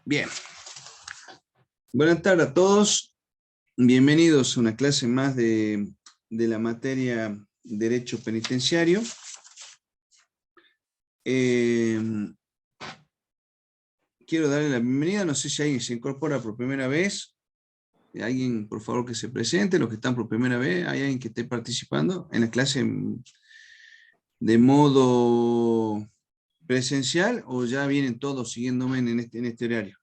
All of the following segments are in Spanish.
Bien. Buenas tardes a todos. Bienvenidos a una clase más de la materia Derecho Penitenciario. Quiero darle la bienvenida. No sé si alguien se incorpora por primera vez. Alguien, por favor, que se presente. Los que están por primera vez. ¿Hay alguien que esté participando en la clase de modo presencial o ya vienen todos siguiéndome en este horario?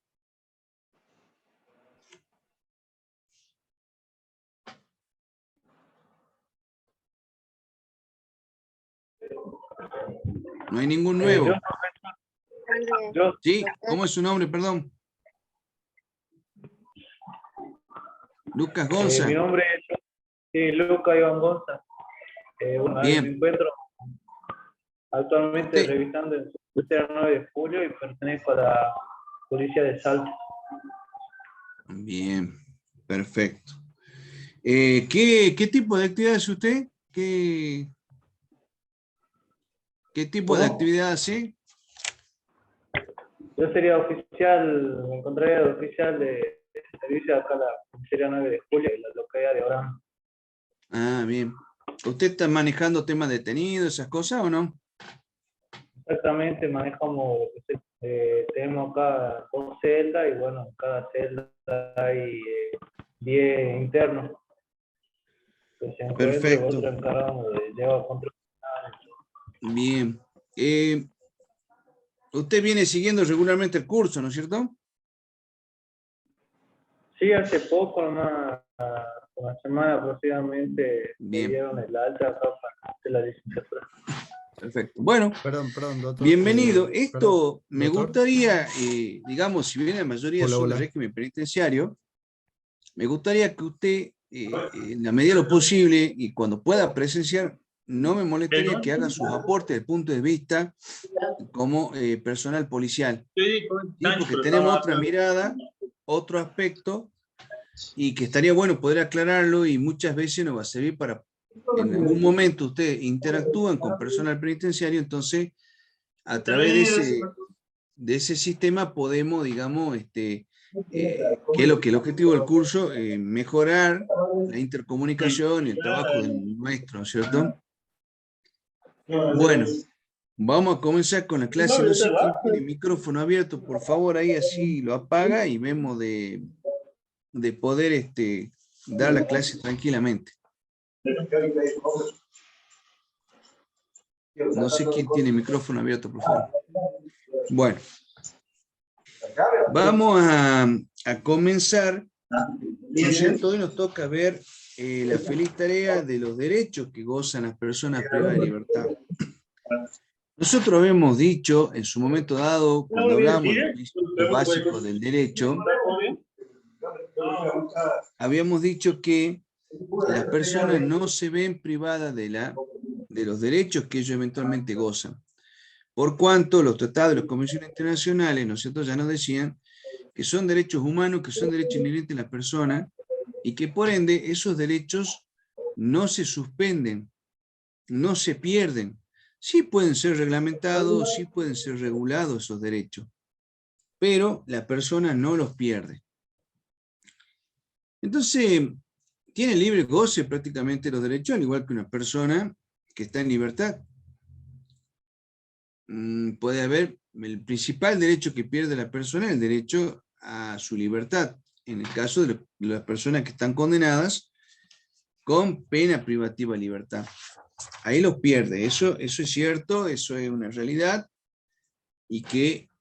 No hay ningún nuevo. Sí, ¿cómo es su nombre? Perdón. Lucas Gonza. Mi nombre es Lucas Iván Gonza. Bueno, Bien. me encuentro actualmente Usted, revisando en el 9 de julio y pertenezco a la policía de Salta. bien, perfecto. ¿Qué tipo de actividad hace usted? ¿Qué tipo de ¿Cómo? actividad hace? Yo sería oficial, me encontraría de oficial de servicio acá a la policía 9 de julio de la localidad de Orán. Ah, bien. ¿Usted está manejando temas detenidos, esas cosas o no? Exactamente, manejamos, tenemos acá 2 celdas y bueno, en cada celda hay 10 internos que se encuentran y Perfecto. otros encargados de llevar control. Bien. Usted viene siguiendo regularmente el curso, ¿no es cierto? Sí, hace poco, una semana aproximadamente, me Bien, dieron el alta acá para hacer la licenciatura. perfecto. Bueno, Perdón, doctor. bienvenido. Perdón, Esto me doctor. gustaría, digamos, si bien la mayoría Hola, son de hola. régimen penitenciario, me gustaría que usted, en la medida de lo posible, y cuando pueda presenciar, no me molestaría que haga sus aportes desde el punto de vista como personal policial. ¿Sí? Porque tenemos otra mirada, otro aspecto, y que estaría bueno poder aclararlo, y muchas veces nos va a servir para, en algún momento ustedes interactúan con personal penitenciario, entonces a través de ese sistema podemos, digamos, que es lo que el objetivo del curso, mejorar la intercomunicación y el trabajo del maestro, ¿no es cierto? Bueno, vamos a comenzar con la clase. No sé quién tiene micrófono abierto, por favor, ahí así lo apaga y vemos de poder dar la clase tranquilamente. No sé quién tiene micrófono abierto, por favor. Bueno, vamos a comenzar, ¿no es cierto? Hoy nos toca ver la feliz tarea de los derechos que gozan las personas privadas de libertad. Nosotros habíamos dicho en su momento dado, cuando hablamos de los principios básicos del derecho, habíamos dicho que las personas no se ven privadas de los derechos que ellos eventualmente gozan. Por cuanto los tratados y las convenciones internacionales, ¿no es cierto?, ya nos decían que son derechos humanos, que son derechos inherentes a la persona, y que por ende esos derechos no se suspenden, no se pierden. Sí pueden ser reglamentados, sí pueden ser regulados esos derechos, pero la persona no los pierde. Entonces, tiene libre goce prácticamente los derechos, al igual que una persona que está en libertad. Puede haber, el principal derecho que pierde la persona es el derecho a su libertad, en el caso de las personas que están condenadas con pena privativa de libertad. Ahí los pierde, eso es cierto, eso es una realidad, y que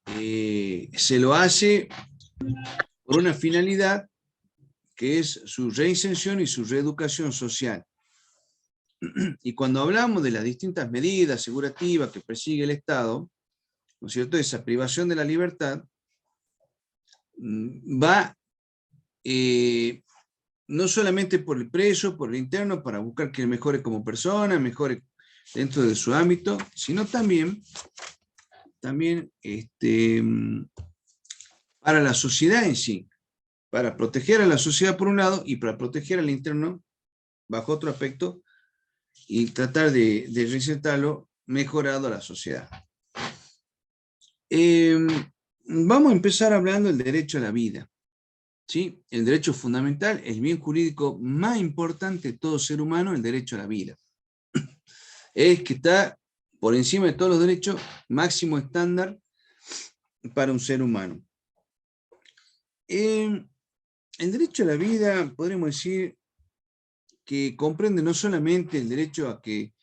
se lo hace por una finalidad que es su reinserción y su reeducación social. Y cuando hablamos de las distintas medidas asegurativas que persigue el Estado, ¿no es cierto?, esa privación de la libertad va no solamente por el preso, por el interno, para buscar que mejore como persona, mejore dentro de su ámbito, sino también para la sociedad en sí, para proteger a la sociedad por un lado y para proteger al interno bajo otro aspecto y tratar de reinsertarlo mejorado a la sociedad. Vamos a empezar hablando del derecho a la vida. ¿Sí? El derecho fundamental, el bien jurídico más importante de todo ser humano, el derecho a la vida. Es que está por encima de todos los derechos, máximo estándar para un ser humano. El derecho a la vida, podríamos decir, que comprende no solamente el derecho a que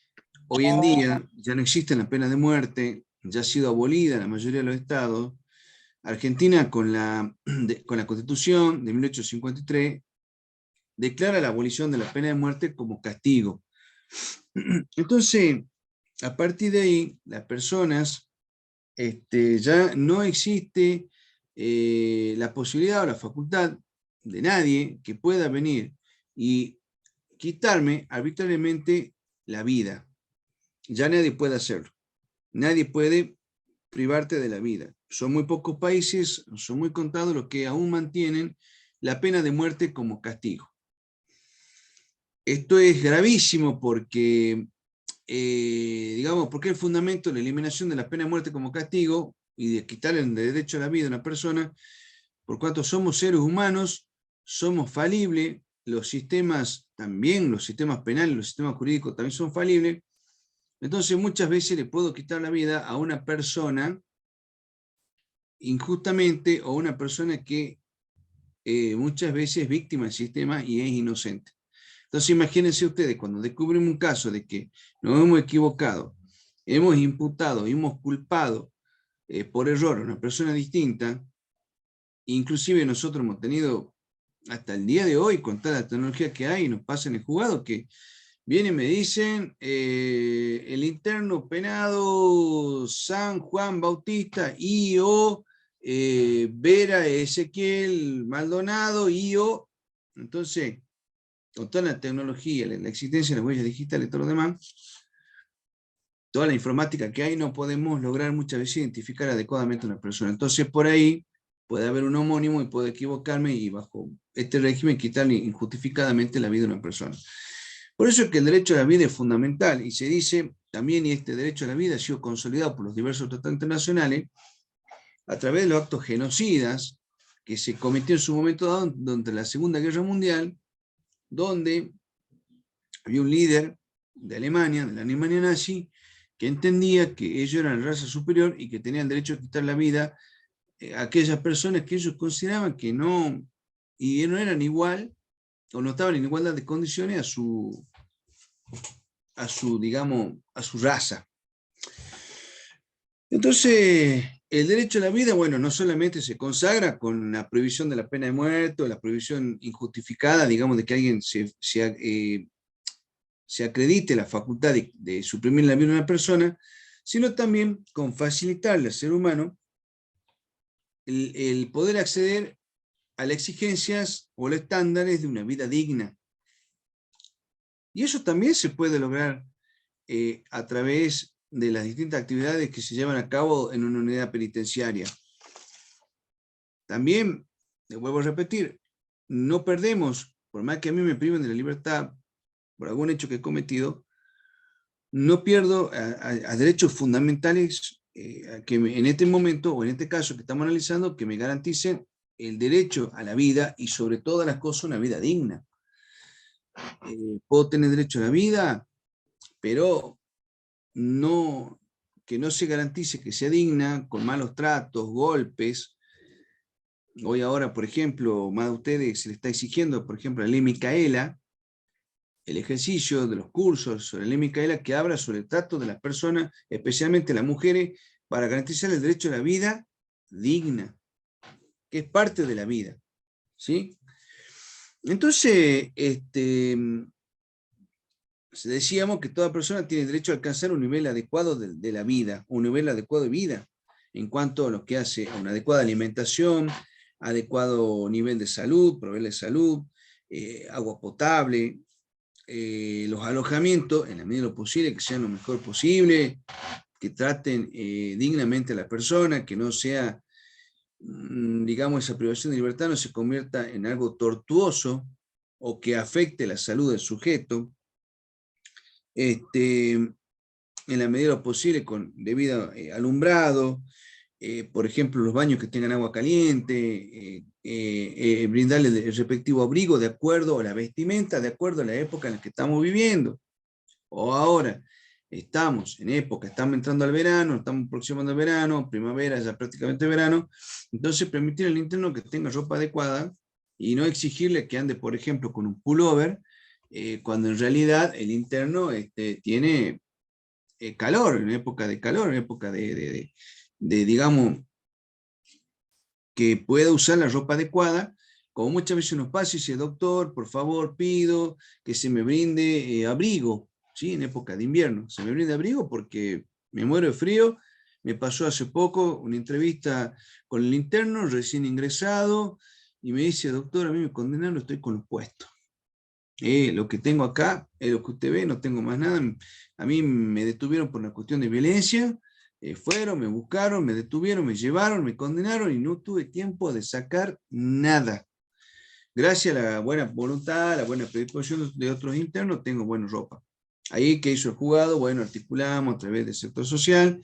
hoy en día ya no existe la pena de muerte, ya ha sido abolida en la mayoría de los estados. Argentina, con la Constitución de 1853, declara la abolición de la pena de muerte como castigo. Entonces, a partir de ahí, las personas, ya no existe la posibilidad o la facultad de nadie que pueda venir y quitarme arbitrariamente la vida. Ya nadie puede hacerlo. Nadie puede privarte de la vida. Son muy pocos países, son muy contados los que aún mantienen la pena de muerte como castigo. Esto es gravísimo porque, digamos, porque el fundamento de la eliminación de la pena de muerte como castigo y de quitarle el derecho a la vida a una persona, por cuanto somos seres humanos, somos falibles, los sistemas también, los sistemas penales, los sistemas jurídicos también son falibles. Entonces muchas veces le puedo quitar la vida a una persona injustamente o a una persona que muchas veces es víctima del sistema y es inocente. Entonces imagínense ustedes, cuando descubrimos un caso de que nos hemos equivocado, hemos imputado, hemos culpado por error a una persona distinta, inclusive nosotros hemos tenido hasta el día de hoy, con toda la tecnología que hay, nos pasa en el juzgado que vienen y me dicen, el interno penado San Juan Bautista I.O. Vera Ezequiel Maldonado I.O. Entonces, con toda la tecnología, la existencia de las huellas digitales y todo lo demás, toda la informática que hay, no podemos lograr muchas veces identificar adecuadamente a una persona. Entonces, por ahí puede haber un homónimo y puedo equivocarme y bajo este régimen quitarle injustificadamente la vida a una persona. Por eso es que el derecho a la vida es fundamental, y se dice también, y este derecho a la vida ha sido consolidado por los diversos tratados internacionales, a través de los actos genocidas que se cometió en su momento dado durante la Segunda Guerra Mundial, donde había un líder de Alemania, de la Alemania nazi, que entendía que ellos eran la raza superior y que tenían derecho a quitar la vida a aquellas personas que ellos consideraban que no, y no eran igual, o no estaban en igualdad de condiciones digamos, a su raza. Entonces, el derecho a la vida, bueno, no solamente se consagra con la prohibición de la pena de muerte, o la prohibición injustificada, digamos, de que alguien se acredite la facultad de suprimir la vida de una persona, sino también con facilitarle al ser humano el poder acceder a las exigencias o los estándares de una vida digna. Y eso también se puede lograr a través de las distintas actividades que se llevan a cabo en una unidad penitenciaria. También, le vuelvo a repetir, no perdemos, por más que a mí me priven de la libertad por algún hecho que he cometido, no pierdo a derechos fundamentales que en este momento, o en este caso que estamos analizando, que me garanticen el derecho a la vida y sobre todas las cosas una vida digna. Puedo tener derecho a la vida, pero no, que no se garantice que sea digna, con malos tratos, golpes. Hoy ahora, por ejemplo, más de ustedes se le está exigiendo, por ejemplo, la ley Micaela, el ejercicio de los cursos sobre la ley Micaela que habla sobre el trato de las personas, especialmente las mujeres, para garantizar el derecho a la vida digna, que es parte de la vida. ¿Sí? Entonces, decíamos que toda persona tiene derecho a alcanzar un nivel adecuado de la vida, un nivel adecuado de vida, en cuanto a lo que hace a una adecuada alimentación, adecuado nivel de salud, proveerle salud, agua potable, los alojamientos, en la medida de lo posible, que sean lo mejor posible, que traten dignamente a la persona, que no sea, digamos, esa privación de libertad no se convierta en algo tortuoso o que afecte la salud del sujeto. En la medida de lo posible con debido alumbrado, por ejemplo, los baños que tengan agua caliente, brindarle el respectivo abrigo de acuerdo a la vestimenta, de acuerdo a la época en la que estamos viviendo. O ahora, estamos en época, estamos entrando al verano, estamos aproximando al verano, primavera, ya prácticamente verano, entonces permitir al interno que tenga ropa adecuada y no exigirle que ande, por ejemplo, con un pullover, cuando en realidad el interno tiene calor, en época de calor, en época digamos, que pueda usar la ropa adecuada, como muchas veces nos pasa y dice, doctor, por favor, pido que se me brinde abrigo, ¿sí? En época de invierno, se me brinde abrigo porque me muero de frío. Me pasó hace poco una entrevista con el interno, recién ingresado, y me dice, doctor, a mí me condenaron, estoy con los puestos. Lo que tengo acá es lo que usted ve, no tengo más nada. A mí me detuvieron por una cuestión de violencia, fueron, me buscaron, me detuvieron, me llevaron, me condenaron y no tuve tiempo de sacar nada. Gracias a la buena voluntad, a la buena predisposición de otros internos, tengo buena ropa. Ahí que hizo el juzgado, bueno, articulamos a través del sector social,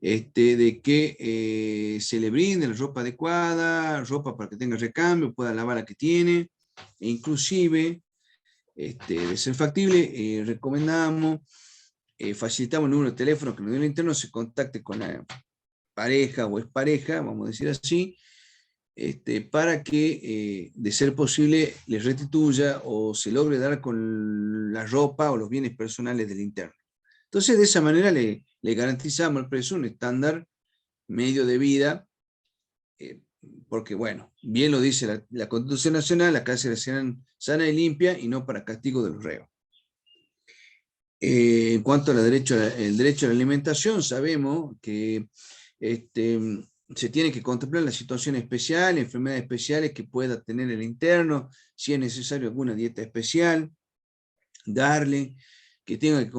de que se le brinde la ropa adecuada, ropa para que tenga recambio, pueda lavar la que tiene, e inclusive de ser factible, recomendamos, facilitamos el número de teléfono que nos dio el interno, se contacte con la pareja o expareja, vamos a decir así, para que, de ser posible, les restituya o se logre dar con la ropa o los bienes personales del interno. Entonces, de esa manera le garantizamos al preso un estándar medio de vida, porque, bueno, bien lo dice la Constitución Nacional, las cárceles serán sana y limpia y no para castigo de los reos. En cuanto al derecho a la alimentación, sabemos que se tiene que contemplar la situación especial, enfermedades especiales que pueda tener el interno, si es necesario alguna dieta especial, darle, que tenga que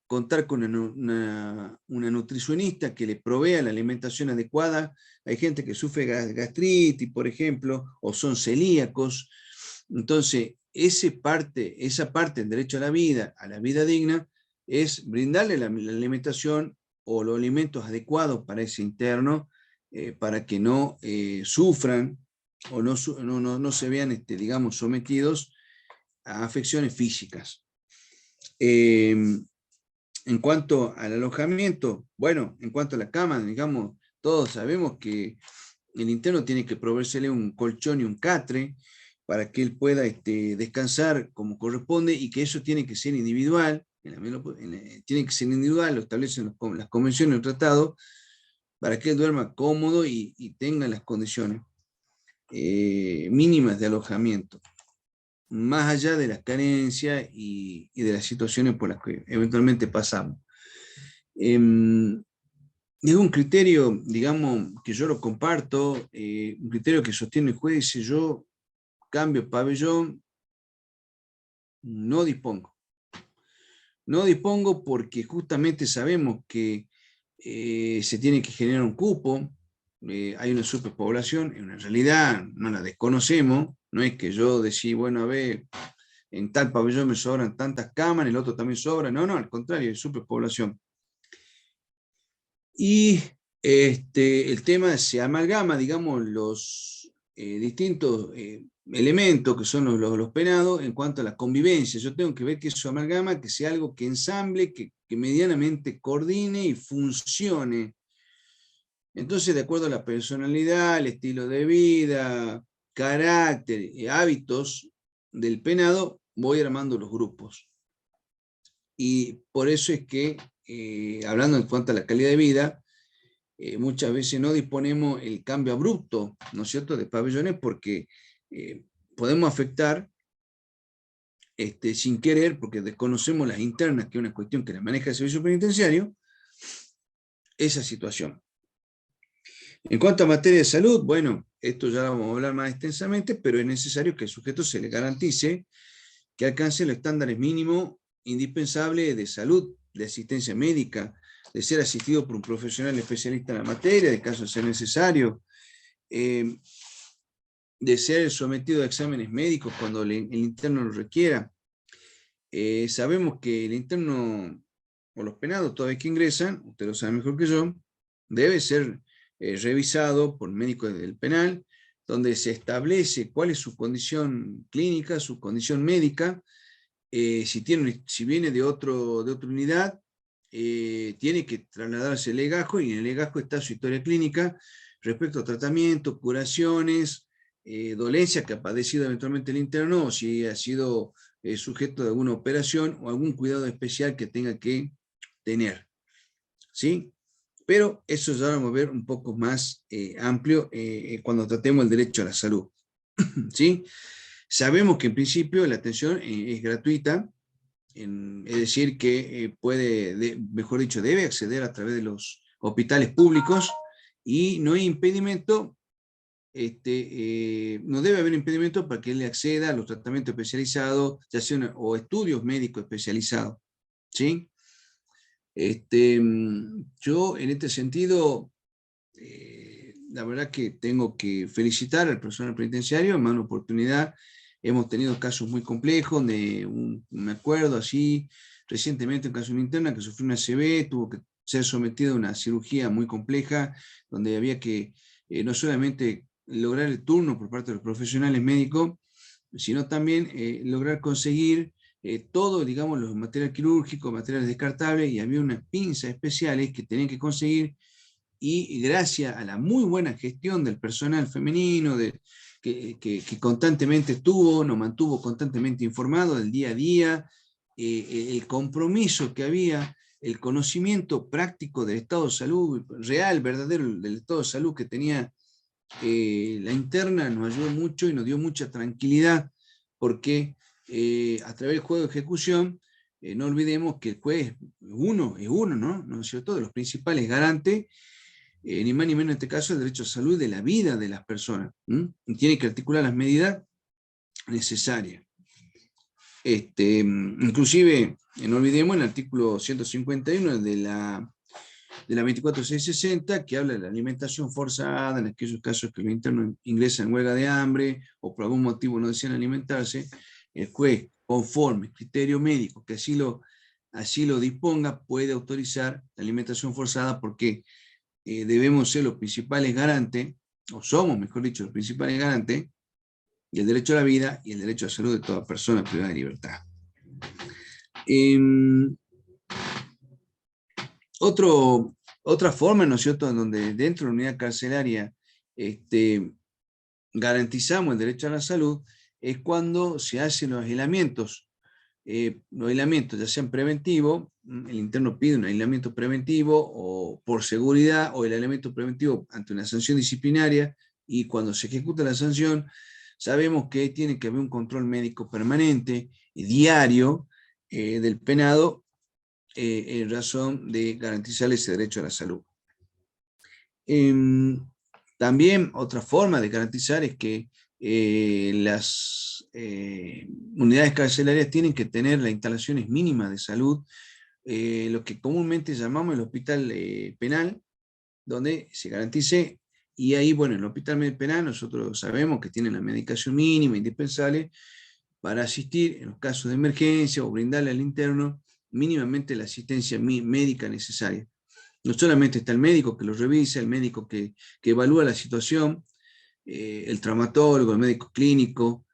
contar con una nutricionista que le provea la alimentación adecuada. Hay gente que sufre gastritis, por ejemplo, o son celíacos. Entonces, esa parte del derecho a la vida digna, es brindarle la alimentación o los alimentos adecuados para ese interno, para que no sufran o no se vean, digamos, sometidos a afecciones físicas. En cuanto al alojamiento, bueno, en cuanto a la cama, digamos, todos sabemos que el interno tiene que proveérsele un colchón y un catre para que él pueda descansar como corresponde, y que eso tiene que ser individual, tiene que ser individual, lo establecen las convenciones, el tratado, para que él duerma cómodo y tenga las condiciones mínimas de alojamiento, más allá de las carencias y de las situaciones por las que eventualmente pasamos. Es un criterio, digamos, que yo lo comparto, un criterio que sostiene el juez. Si yo cambio pabellón, no dispongo. No dispongo porque justamente sabemos que se tiene que generar un cupo, hay una superpoblación, en una realidad no la desconocemos, no es que yo decía, bueno, a ver, en tal pabellón me sobran tantas camas, en el otro también sobra, no, al contrario, hay superpoblación. Y el tema se amalgama, digamos, los distintos elementos que son los penados en cuanto a la convivencia. Yo tengo que ver que eso amalgama, que sea algo que ensamble, que medianamente coordine y funcione. Entonces, de acuerdo a la personalidad, el estilo de vida, carácter y hábitos del penado, voy armando los grupos. Y por eso es que, hablando en cuanto a la calidad de vida, muchas veces no disponemos el cambio abrupto, ¿no es cierto?, de pabellones, porque podemos afectar sin querer, porque desconocemos las internas, que es una cuestión que la maneja el servicio penitenciario, esa situación. En cuanto a materia de salud, bueno, esto ya lo vamos a hablar más extensamente, pero es necesario que al sujeto se le garantice que alcance los estándares mínimos indispensables de salud, de asistencia médica, de ser asistido por un profesional especialista en la materia, de caso de ser necesario, de ser sometido a exámenes médicos cuando el interno lo requiera. Sabemos que el interno o los penados, toda vez que ingresan, usted lo sabe mejor que yo, debe ser revisado por médico del penal, donde se establece cuál es su condición clínica, su condición médica, si viene de otra unidad, tiene que trasladarse al legajo, y en el legajo está su historia clínica respecto a tratamiento, curaciones, dolencias que ha padecido eventualmente el interno, o si ha sido sujeto de alguna operación o algún cuidado especial que tenga que tener. ¿Sí? Pero eso ya lo vamos a ver un poco más amplio cuando tratemos el derecho a la salud. ¿Sí? Sabemos que en principio la atención es gratuita, es decir, que mejor dicho, debe acceder a través de los hospitales públicos, y no hay impedimento, no debe haber impedimento para que él acceda a los tratamientos especializados, ya sea o estudios médicos especializados. ¿Sí? Yo en este sentido, la verdad que tengo que felicitar al personal penitenciario. En más una oportunidad hemos tenido casos muy complejos, me acuerdo así, recientemente un caso de una interna que sufrió una ACV, tuvo que ser sometida a una cirugía muy compleja, donde había que no solamente lograr el turno por parte de los profesionales médicos, sino también lograr conseguir todo, digamos, los materiales quirúrgicos, materiales descartables, y había unas pinzas especiales que tenían que conseguir, y gracias a la muy buena gestión del personal femenino, que constantemente nos mantuvo constantemente informados del día a día, el compromiso que había, el conocimiento práctico del estado de salud, real, verdadero, del estado de salud que tenía la interna, nos ayudó mucho y nos dio mucha tranquilidad, porque a través del juego de ejecución, no olvidemos que el juez es uno, ¿no? ¿No es cierto?, de los principales garantes, ni más ni menos en este caso, el derecho a salud de la vida de las personas. Y tiene que articular las medidas necesarias. Inclusive, no olvidemos el artículo 151 de la 24660, que habla de la alimentación forzada en aquellos casos que los internos ingresan en huelga de hambre o por algún motivo no desean alimentarse. El juez, conforme criterio médico que así lo disponga, puede autorizar la alimentación forzada, porque debemos ser los principales garantes, o somos, mejor dicho, los principales garantes del derecho a la vida y el derecho a la salud de toda persona privada de libertad. Otra forma, ¿no es cierto?, en donde dentro de la unidad carcelaria garantizamos el derecho a la salud, es cuando se hacen los aislamientos, ya sean preventivos. El interno pide un aislamiento preventivo o por seguridad, o el aislamiento preventivo ante una sanción disciplinaria, y cuando se ejecuta la sanción, sabemos que tiene que haber un control médico permanente y diario del penado, en razón de garantizarle ese derecho a la salud. También otra forma de garantizar es que las unidades carcelarias tienen que tener las instalaciones mínimas de salud, lo que comúnmente llamamos el hospital penal, donde se garantice. Y ahí, bueno, en el hospital penal nosotros sabemos que tienen la medicación mínima indispensable para asistir en los casos de emergencia, o brindarle al interno mínimamente la asistencia médica necesaria. No solamente está el médico que lo revisa, el médico que evalúa la situación, el traumatólogo, el médico clínico.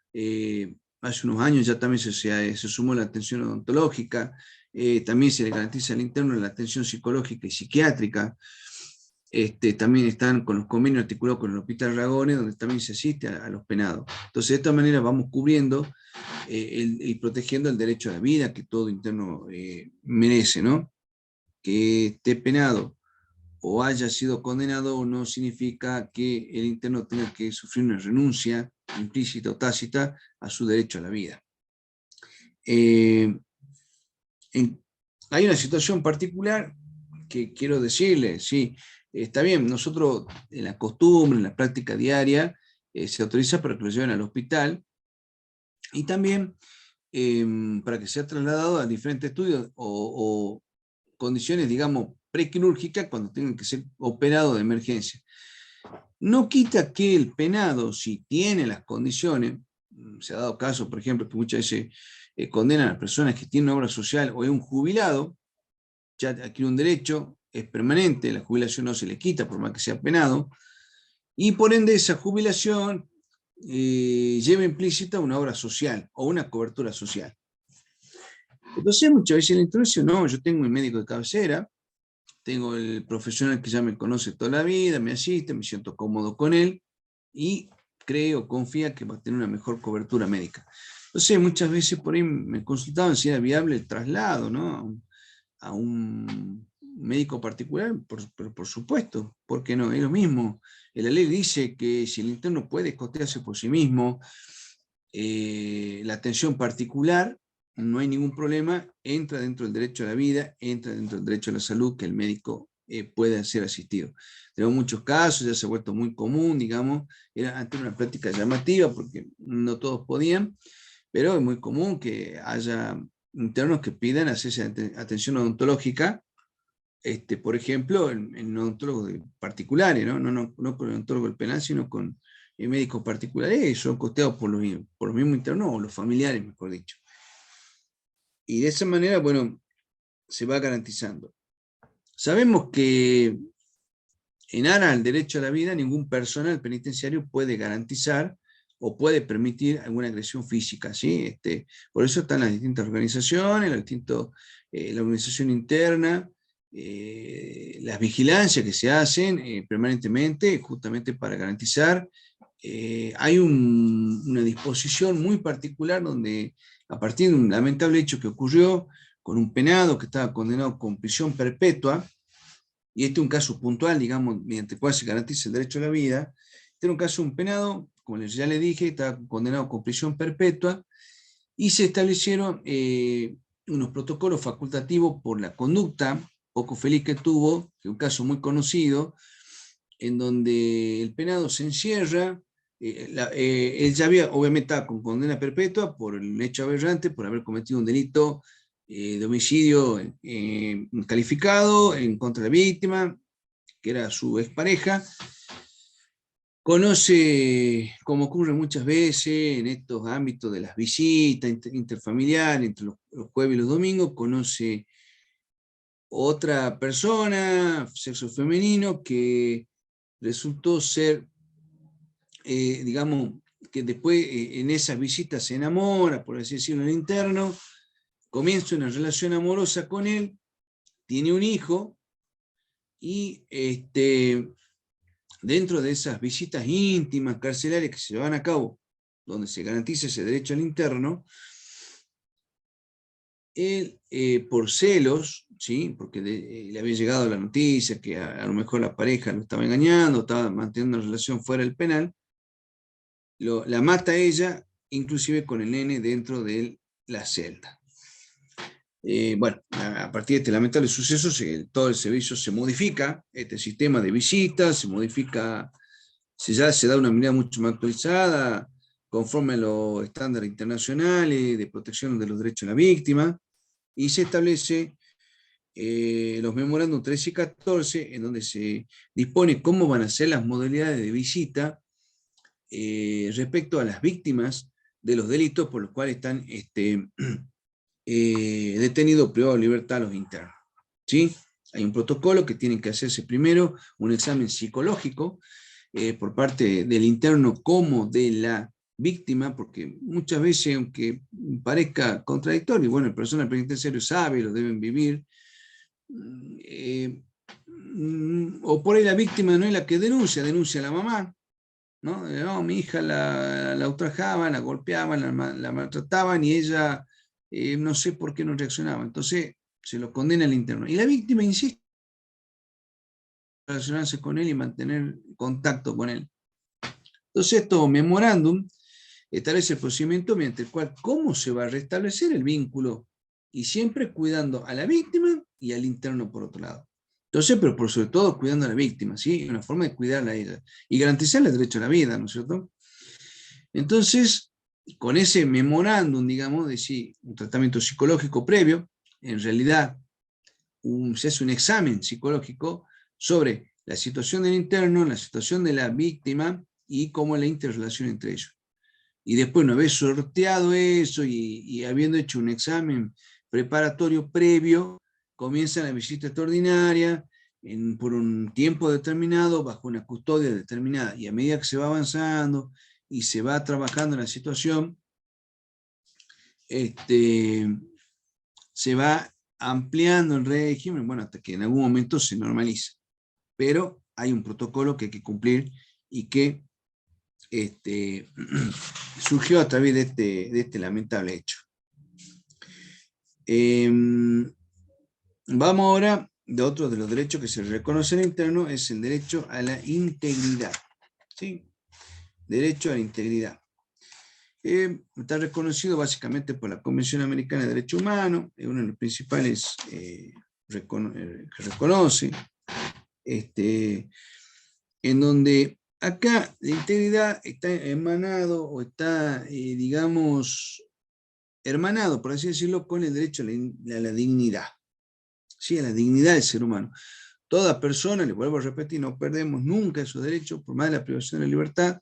Hace unos años ya también se sumó la atención odontológica, también se le garantiza al interno la atención psicológica y psiquiátrica. También están con los convenios articulados con el Hospital Ragones, donde también se asiste a los penados. Entonces, de esta manera vamos cubriendo y protegiendo el derecho a la vida que todo interno merece, ¿no? Que esté penado o haya sido condenado no significa que el interno tenga que sufrir una renuncia implícita o tácita a su derecho a la vida. Hay una situación particular que quiero decirle. Sí, está bien, nosotros en la costumbre, en la práctica diaria, se autoriza para que lo lleven al hospital, y también para que sea trasladado a diferentes estudios o condiciones, digamos, prequirúrgicas, cuando tengan que ser operados de emergencia. No quita que el penado, si tiene las condiciones, se ha dado caso, por ejemplo, que muchas veces condenan a personas que tienen una obra social o es un jubilado, ya adquiere un derecho, es permanente, la jubilación no se le quita por más que sea penado, y por ende esa jubilación lleva implícita una obra social o una cobertura social. Entonces muchas veces el interno dice, no, yo tengo mi médico de cabecera, tengo el profesional que ya me conoce toda la vida, me asiste, me siento cómodo con él, y creo, confía que va a tener una mejor cobertura médica. Entonces muchas veces por ahí me consultaban si era viable el traslado, ¿no? A un médico particular, por supuesto, ¿por qué no? Es lo mismo. La ley dice que si el interno puede costearse por sí mismo la atención particular, no hay ningún problema, entra dentro del derecho a la vida, entra dentro del derecho a la salud, que el médico pueda ser asistido. Tenemos muchos casos, ya se ha vuelto muy común, digamos, era antes una práctica llamativa porque no todos podían, pero es muy común que haya internos que pidan hacerse atención odontológica, por ejemplo, en odontólogos particulares, ¿no? No con el odontólogo del penal, sino con médicos particulares, son costeados por los mismos internos, o los familiares, mejor dicho. Y de esa manera, bueno, se va garantizando. Sabemos que en aras al derecho a la vida, ningún personal penitenciario puede garantizar o puede permitir alguna agresión física, ¿sí? Por eso están las distintas organizaciones, la organización interna, las vigilancias que se hacen permanentemente, justamente para garantizar. Hay una disposición muy particular donde, a partir de un lamentable hecho que ocurrió con un penado que estaba condenado con prisión perpetua, y este es un caso puntual, digamos, mediante el cual se garantiza el derecho a la vida. Este era un caso de un penado, como ya le dije, estaba condenado con prisión perpetua, y se establecieron unos protocolos facultativos por la conducta poco feliz que tuvo, que es un caso muy conocido, en donde el penado se encierra, él ya había, obviamente estaba con condena perpetua por el hecho aberrante, por haber cometido un delito de homicidio calificado en contra de la víctima, que era su expareja. Conoce, como ocurre muchas veces en estos ámbitos de las visitas interfamiliares, entre los jueves y los domingos, conoce otra persona, sexo femenino, que resultó ser, digamos, que después en esas visitas se enamora, por así decirlo, en el interno, comienza una relación amorosa con él, tiene un hijo, y dentro de esas visitas íntimas, carcelarias que se llevan a cabo, donde se garantiza ese derecho al interno, él, por celos, ¿sí? Porque le había llegado la noticia que a lo mejor la pareja lo estaba engañando, estaba manteniendo una relación fuera del penal, la mata a ella, inclusive con el nene dentro de la celda. Bueno, a partir de este lamentable suceso, todo el servicio se modifica, este sistema de visitas se modifica, ya se da una mirada mucho más actualizada, conforme a los estándares internacionales de protección de los derechos de la víctima, y se establece los memorándum 13 y 14, en donde se dispone cómo van a ser las modalidades de visita respecto a las víctimas de los delitos por los cuales están detenidos privados de libertad los internos. ¿Sí? Hay un protocolo que tienen que hacerse primero, un examen psicológico por parte del interno como de la víctima, porque muchas veces, aunque parezca contradictorio, bueno, el personal penitenciario sabe, lo deben vivir, o por ahí la víctima no es la que denuncia a la mamá, ¿no? No, mi hija la ultrajaban, la golpeaban, la maltrataban, y ella no sé por qué no reaccionaba. Entonces se lo condena al interno. Y la víctima insiste en relacionarse con él y mantener contacto con él. Entonces esto memorándum establece el procedimiento mediante el cual cómo se va a restablecer el vínculo, y siempre cuidando a la víctima y al interno por otro lado. Entonces, pero por sobre todo cuidando a la víctima, ¿sí? Una forma de cuidarla a ella y garantizarle el derecho a la vida, ¿no es cierto? Entonces, con ese memorándum, digamos, de sí, un tratamiento psicológico previo, en realidad se hace un examen psicológico sobre la situación del interno, la situación de la víctima y cómo es la interrelación entre ellos. Y después, una vez sorteado eso y habiendo hecho un examen preparatorio previo, comienza la visita extraordinaria, por un tiempo determinado, bajo una custodia determinada, y a medida que se va avanzando y se va trabajando en la situación, se va ampliando el régimen, bueno, hasta que en algún momento se normaliza. Pero hay un protocolo que hay que cumplir y que surgió a través de este lamentable hecho. Vamos ahora de otro de los derechos que se reconoce en el interno, es el derecho a la integridad. ¿Sí? Derecho a la integridad. Está reconocido básicamente por la Convención Americana de Derechos Humanos, es uno de los principales que reconoce, en donde acá la integridad está emanado o está, digamos, hermanado, por así decirlo, con el derecho a la dignidad. Sí, a la dignidad del ser humano. Toda persona, le vuelvo a repetir, no perdemos nunca esos derechos, por más de la privación de la libertad.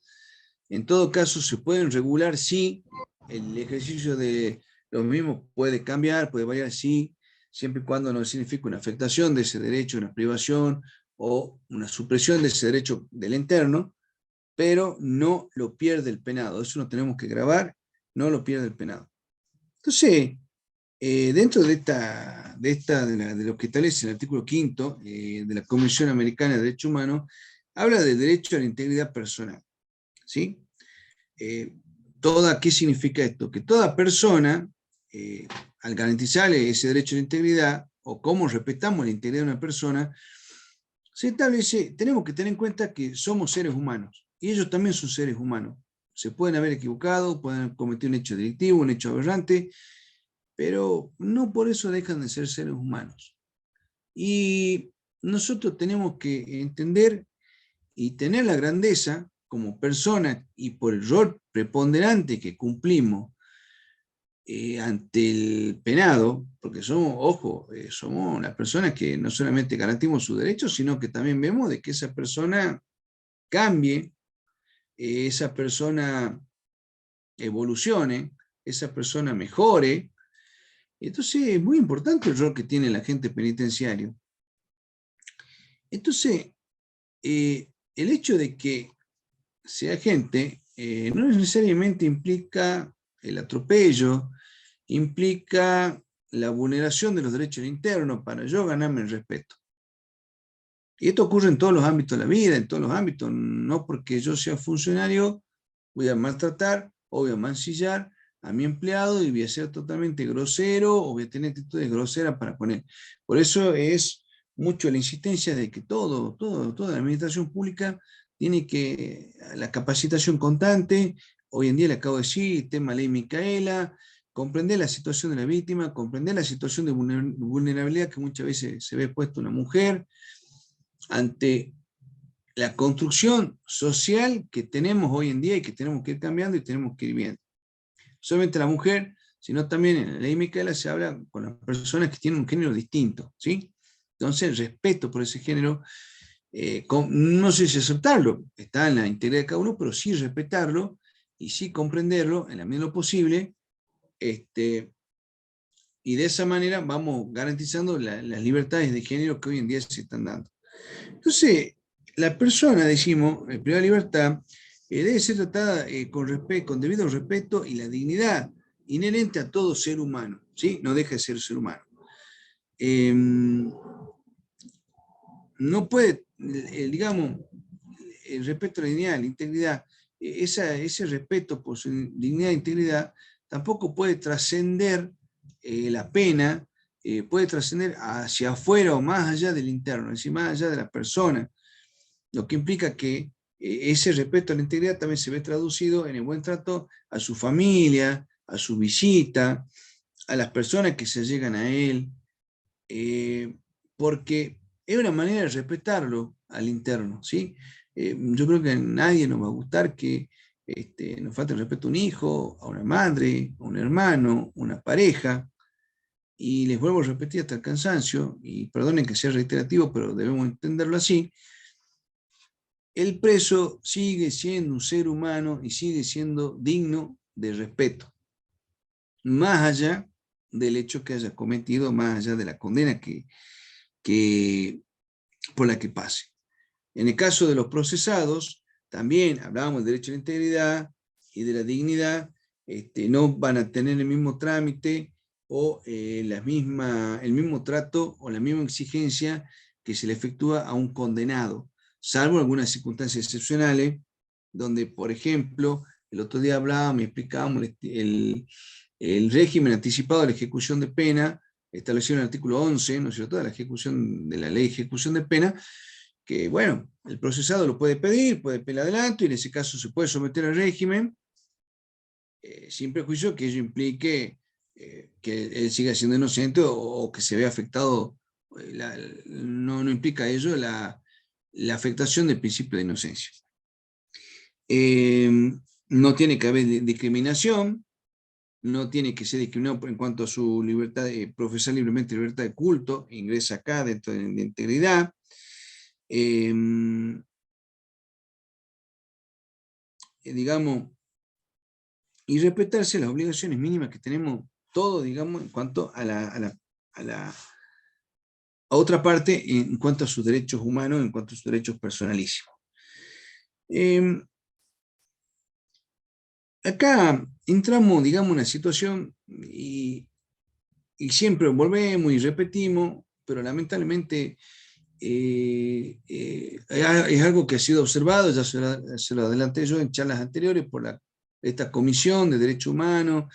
En todo caso, se pueden regular, sí, el ejercicio de los mismos puede cambiar, puede variar, sí, siempre y cuando no signifique una afectación de ese derecho, una privación o una supresión de ese derecho del interno, pero no lo pierde el penado. Eso lo tenemos que grabar, no lo pierde el penado. Entonces, dentro de lo que establece el artículo 5 de la Convención Americana de Derechos Humanos, habla del derecho a la integridad personal. ¿Sí? ¿Qué significa esto? Que toda persona, al garantizarle ese derecho a la integridad, o cómo respetamos la integridad de una persona, se establece, tenemos que tener en cuenta que somos seres humanos, y ellos también son seres humanos. Se pueden haber equivocado, pueden haber cometido un hecho delictivo, un hecho aberrante, pero no por eso dejan de ser seres humanos. Y nosotros tenemos que entender y tener la grandeza como persona y por el rol preponderante que cumplimos ante el penado, porque somos, ojo, somos las personas que no solamente garantizamos sus derechos, sino que también vemos de que esa persona cambie, esa persona evolucione, esa persona mejore. Entonces es muy importante el rol que tiene el agente penitenciario. Entonces, el hecho de que sea agente no necesariamente implica el atropello, implica la vulneración de los derechos internos para yo ganarme el respeto. Y esto ocurre en todos los ámbitos de la vida, en todos los ámbitos, no porque yo sea funcionario voy a maltratar o voy a mancillar a mi empleado y voy a ser totalmente grosero o voy a tener actitudes groseras para con él. Por eso es mucho la insistencia de que toda la administración pública tiene que, la capacitación constante, hoy en día le acabo de decir, tema ley Micaela, comprender la situación de la víctima, comprender la situación de vulnerabilidad que muchas veces se ve puesta una mujer ante la construcción social que tenemos hoy en día y que tenemos que ir cambiando y tenemos que ir viendo. Solamente la mujer, sino también en la ley Micaela se habla con las personas que tienen un género distinto, ¿sí? Entonces el respeto por ese género, no sé si aceptarlo, está en la integridad de cada uno, pero sí respetarlo y sí comprenderlo en la medida de lo posible, y de esa manera vamos garantizando las libertades de género que hoy en día se están dando. Entonces, la persona, decimos, en privada libertad, debe ser tratada con debido respeto y la dignidad inherente a todo ser humano, ¿sí? No deja de ser ser humano. No puede, digamos, el respeto a la dignidad, la integridad, ese respeto por su dignidad e integridad tampoco puede trascender la pena, puede trascender hacia afuera o más allá del interno, es decir, más allá de la persona, lo que implica que ese respeto a la integridad también se ve traducido en el buen trato a su familia, a su visita, a las personas que se llegan a él, porque es una manera de respetarlo al interno, ¿sí? Yo creo que a nadie nos va a gustar que nos falte el respeto a un hijo, a una madre, a un hermano, a una pareja, y les vuelvo a repetir hasta el cansancio, y perdonen que sea reiterativo, pero debemos entenderlo así, el preso sigue siendo un ser humano y sigue siendo digno de respeto, más allá del hecho que haya cometido, más allá de la condena que por la que pase. En el caso de los procesados, también hablábamos del derecho a la integridad y de la dignidad, no van a tener el mismo trámite o el mismo trato o la misma exigencia que se le efectúa a un condenado, salvo algunas circunstancias excepcionales, donde, por ejemplo, el otro día hablábamos y explicábamos el régimen anticipado de la ejecución de pena, establecido en el artículo 11, ¿no es cierto?, de la ejecución de la ley de ejecución de pena, que, bueno, el procesado lo puede pedir adelanto, y en ese caso se puede someter al régimen, sin prejuicio que ello implique que él siga siendo inocente o que se vea afectado, no implica ello la afectación del principio de inocencia. No tiene que haber discriminación, no tiene que ser discriminado en cuanto a su libertad de profesar libremente, libertad de culto, ingresa acá dentro de integridad. Digamos, y respetarse las obligaciones mínimas que tenemos todos, digamos, en cuanto a otra parte, en cuanto a sus derechos humanos, en cuanto a sus derechos personalísimos. Acá entramos, digamos, en una situación y siempre volvemos y repetimos, pero lamentablemente es algo que ha sido observado, ya se lo adelanté yo en charlas anteriores por esta Comisión de Derechos Humanos,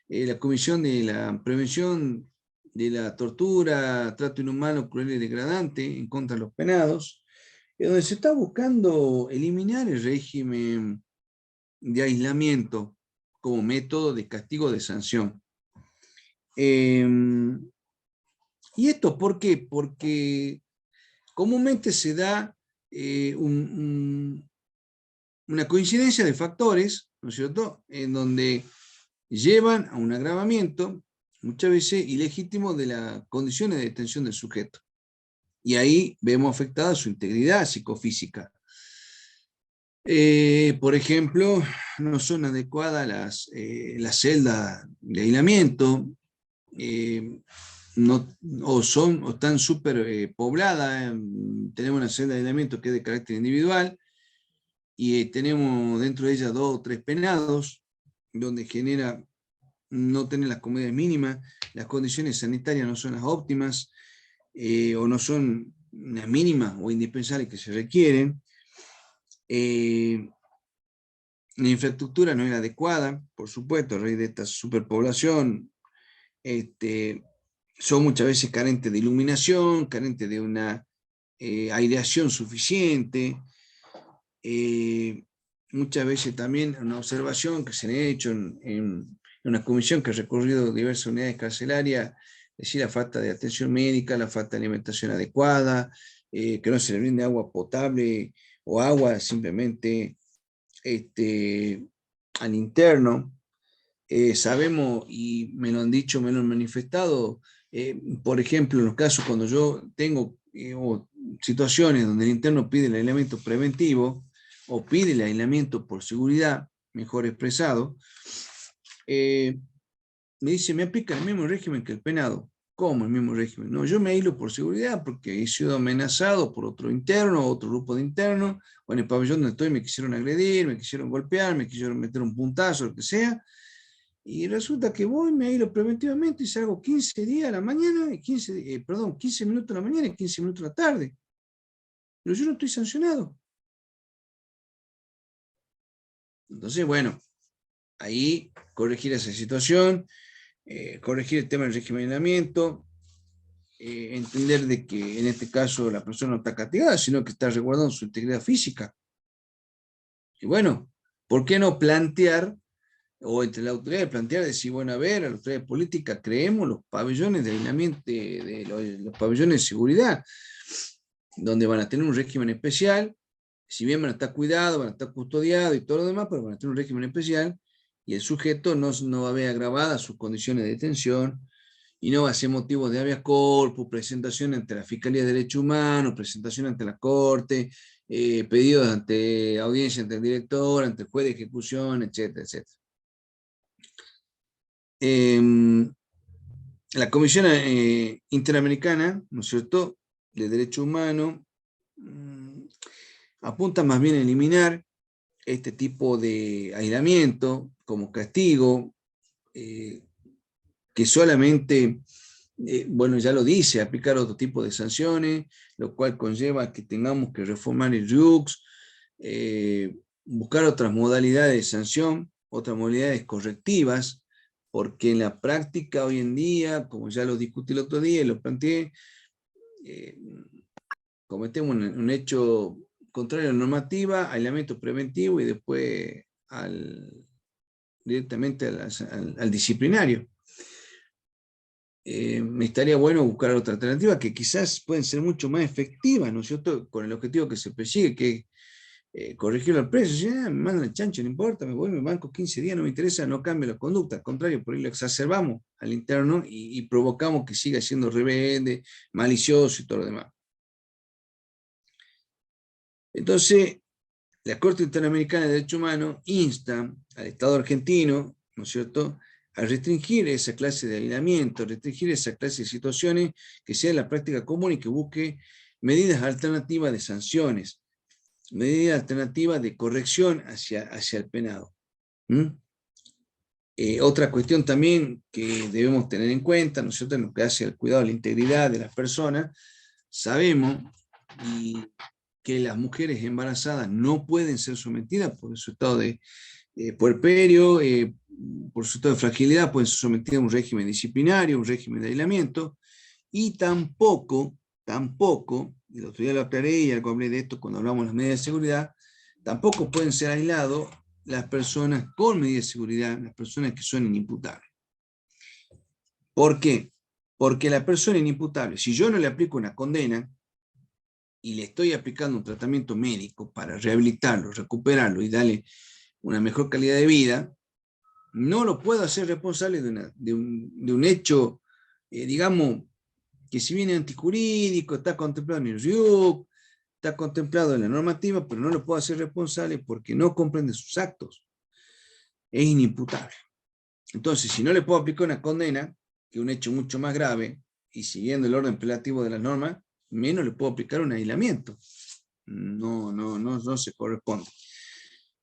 la Comisión de la Prevención de la Tortura, Trato Inhumano, Cruel y Degradante en contra de los penados, donde se está buscando eliminar el régimen de aislamiento como método de castigo de sanción. ¿Y esto por qué? Porque comúnmente se da una coincidencia de factores, ¿no es cierto?, en donde llevan a un agravamiento, muchas veces ilegítimo, de las condiciones de detención del sujeto. Y ahí vemos afectada su integridad psicofísica. Por ejemplo, no son adecuadas las celdas de aislamiento, o están súper pobladas. Tenemos una celda de aislamiento que es de carácter individual, y tenemos dentro de ella 2 o 3 penados, donde genera no tener las comodidades mínimas, las condiciones sanitarias no son las óptimas, o no son las mínimas o indispensables que se requieren. La infraestructura no es adecuada, por supuesto, a raíz de esta superpoblación. Son muchas veces carentes de iluminación, carentes de una aireación suficiente. Muchas veces también una observación que se ha hecho en una comisión que ha recorrido diversas unidades carcelarias, es decir, la falta de atención médica, la falta de alimentación adecuada, que no se le brinde agua potable o agua simplemente al interno. Sabemos, y me lo han dicho, me lo han manifestado, por ejemplo, en los casos cuando yo tengo situaciones donde el interno pide el aislamiento preventivo o pide el aislamiento por seguridad, mejor expresado, me dice, me aplica el mismo régimen que el penado. ¿Cómo el mismo régimen? No, yo me aíslo por seguridad porque he sido amenazado por otro interno, otro grupo de internos, o en el pabellón donde estoy me quisieron agredir, me quisieron golpear, me quisieron meter un puntazo, lo que sea. Y resulta que voy, me aíslo preventivamente y salgo 15 días a la mañana, 15 minutos a la mañana y 15 minutos a la tarde. Pero yo no estoy sancionado. Entonces, bueno, ahí corregir esa situación, corregir el tema del régimen de aislamiento, entender de que en este caso la persona no está castigada, sino que está resguardando su integridad física. Y bueno, ¿por qué no plantear, o entre la autoridad plantear, decir, bueno, a ver, a la autoridad política creemos los pabellones de aislamiento, los pabellones de seguridad, donde van a tener un régimen especial, si bien van a estar cuidados, van a estar custodiados y todo lo demás, pero van a tener un régimen especial, y el sujeto no va a ver agravadas sus condiciones de detención, y no va a ser motivo de habeas corpus, presentación ante la Fiscalía de Derechos Humanos, presentación ante la Corte, pedidos ante audiencia ante el director, ante el juez de ejecución, etcétera, etcétera. La Comisión Interamericana, ¿no es cierto?, de Derechos Humanos, apunta más bien a eliminar este tipo de aislamiento como castigo, que solamente, bueno, ya lo dice, aplicar otro tipo de sanciones, lo cual conlleva que tengamos que reformar el RUX, buscar otras modalidades de sanción, otras modalidades correctivas, porque en la práctica hoy en día, como ya lo discutí el otro día y lo planteé, cometemos un hecho contrario a la normativa, aislamiento preventivo y después directamente al disciplinario. Me estaría bueno buscar otra alternativa que quizás pueden ser mucho más efectivas, ¿no es cierto?, con el objetivo que se persigue, que corregir al precio. Si me mandan el chancho, no importa, me voy, me banco 15 días, no me interesa, no cambio la conducta, al contrario, por ahí lo exacerbamos al interno y provocamos que siga siendo rebelde, malicioso y todo lo demás. Entonces, la Corte Interamericana de Derechos Humanos insta al Estado argentino, ¿no es cierto?, a restringir esa clase de aislamiento, restringir esa clase de situaciones que sea la práctica común y que busque medidas alternativas de sanciones, medidas alternativas de corrección hacia el penado. Otra cuestión también que debemos tener en cuenta, ¿no es cierto?, en lo que hace al cuidado de la integridad de las personas, sabemos que las mujeres embarazadas no pueden ser sometidas por su estado de puerperio, por su estado de fragilidad, pueden ser sometidas a un régimen disciplinario, un régimen de aislamiento, y tampoco, el otro día lo aclaré y algo hablé de esto cuando hablamos de las medidas de seguridad, tampoco pueden ser aislados las personas con medidas de seguridad, las personas que son inimputables. ¿Por qué? Porque la persona inimputable, si yo no le aplico una condena, y le estoy aplicando un tratamiento médico para rehabilitarlo, recuperarlo y darle una mejor calidad de vida, no lo puedo hacer responsable de un hecho, digamos, que si bien es antijurídico, está contemplado en el RIUC, está contemplado en la normativa, pero no lo puedo hacer responsable porque no comprende sus actos. Es inimputable. Entonces, si no le puedo aplicar una condena, que es un hecho mucho más grave, y siguiendo el orden apelativo de las normas, menos le puedo aplicar un aislamiento. No se corresponde.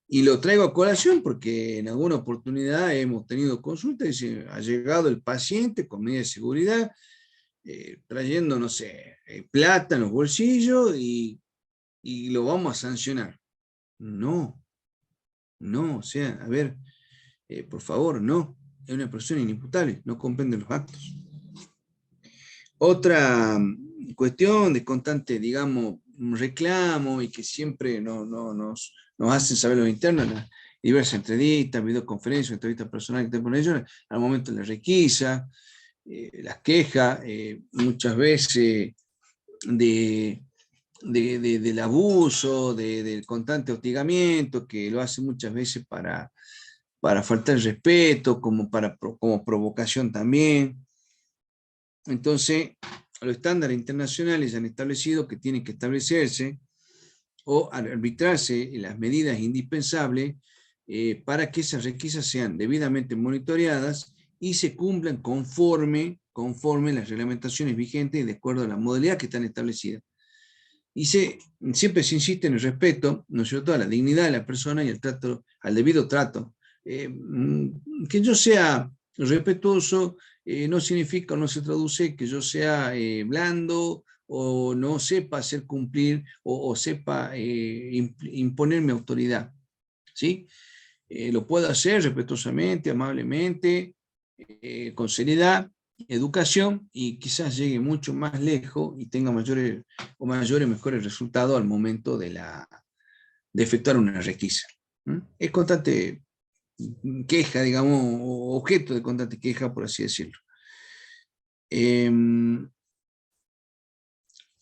Y lo traigo a colación porque en alguna oportunidad hemos tenido consultas y ha llegado el paciente con medidas de seguridad, trayendo, no sé, plata en los bolsillos y lo vamos a sancionar. No, o sea, a ver, por favor, no. Es una persona inimputable, no comprende los actos. Otra cuestión de constante, digamos, reclamo y que siempre nos hacen saber los internos, las diversas entrevistas, videoconferencias, entrevistas personales que tengo con ellos, al momento de la requisa, las quejas, muchas veces del abuso, del constante hostigamiento, que lo hace muchas veces para faltar el respeto, como provocación también. Entonces, los estándares internacionales han establecido que tienen que establecerse o arbitrarse las medidas indispensables para que esas requisas sean debidamente monitoreadas y se cumplan conforme las reglamentaciones vigentes y de acuerdo a la modalidad que están establecidas. Y siempre se insiste en el respeto, ¿no es cierto?, a la dignidad de la persona y al debido trato. Que yo sea respetuoso no significa, no se traduce que yo sea blando o no sepa hacer cumplir o sepa imponer mi autoridad, ¿sí? Lo puedo hacer respetuosamente, amablemente, con seriedad, educación, y quizás llegue mucho más lejos y tenga mayores y mejores resultados al momento de efectuar una requisa. Es constante queja, digamos, o objeto de constante queja, por así decirlo.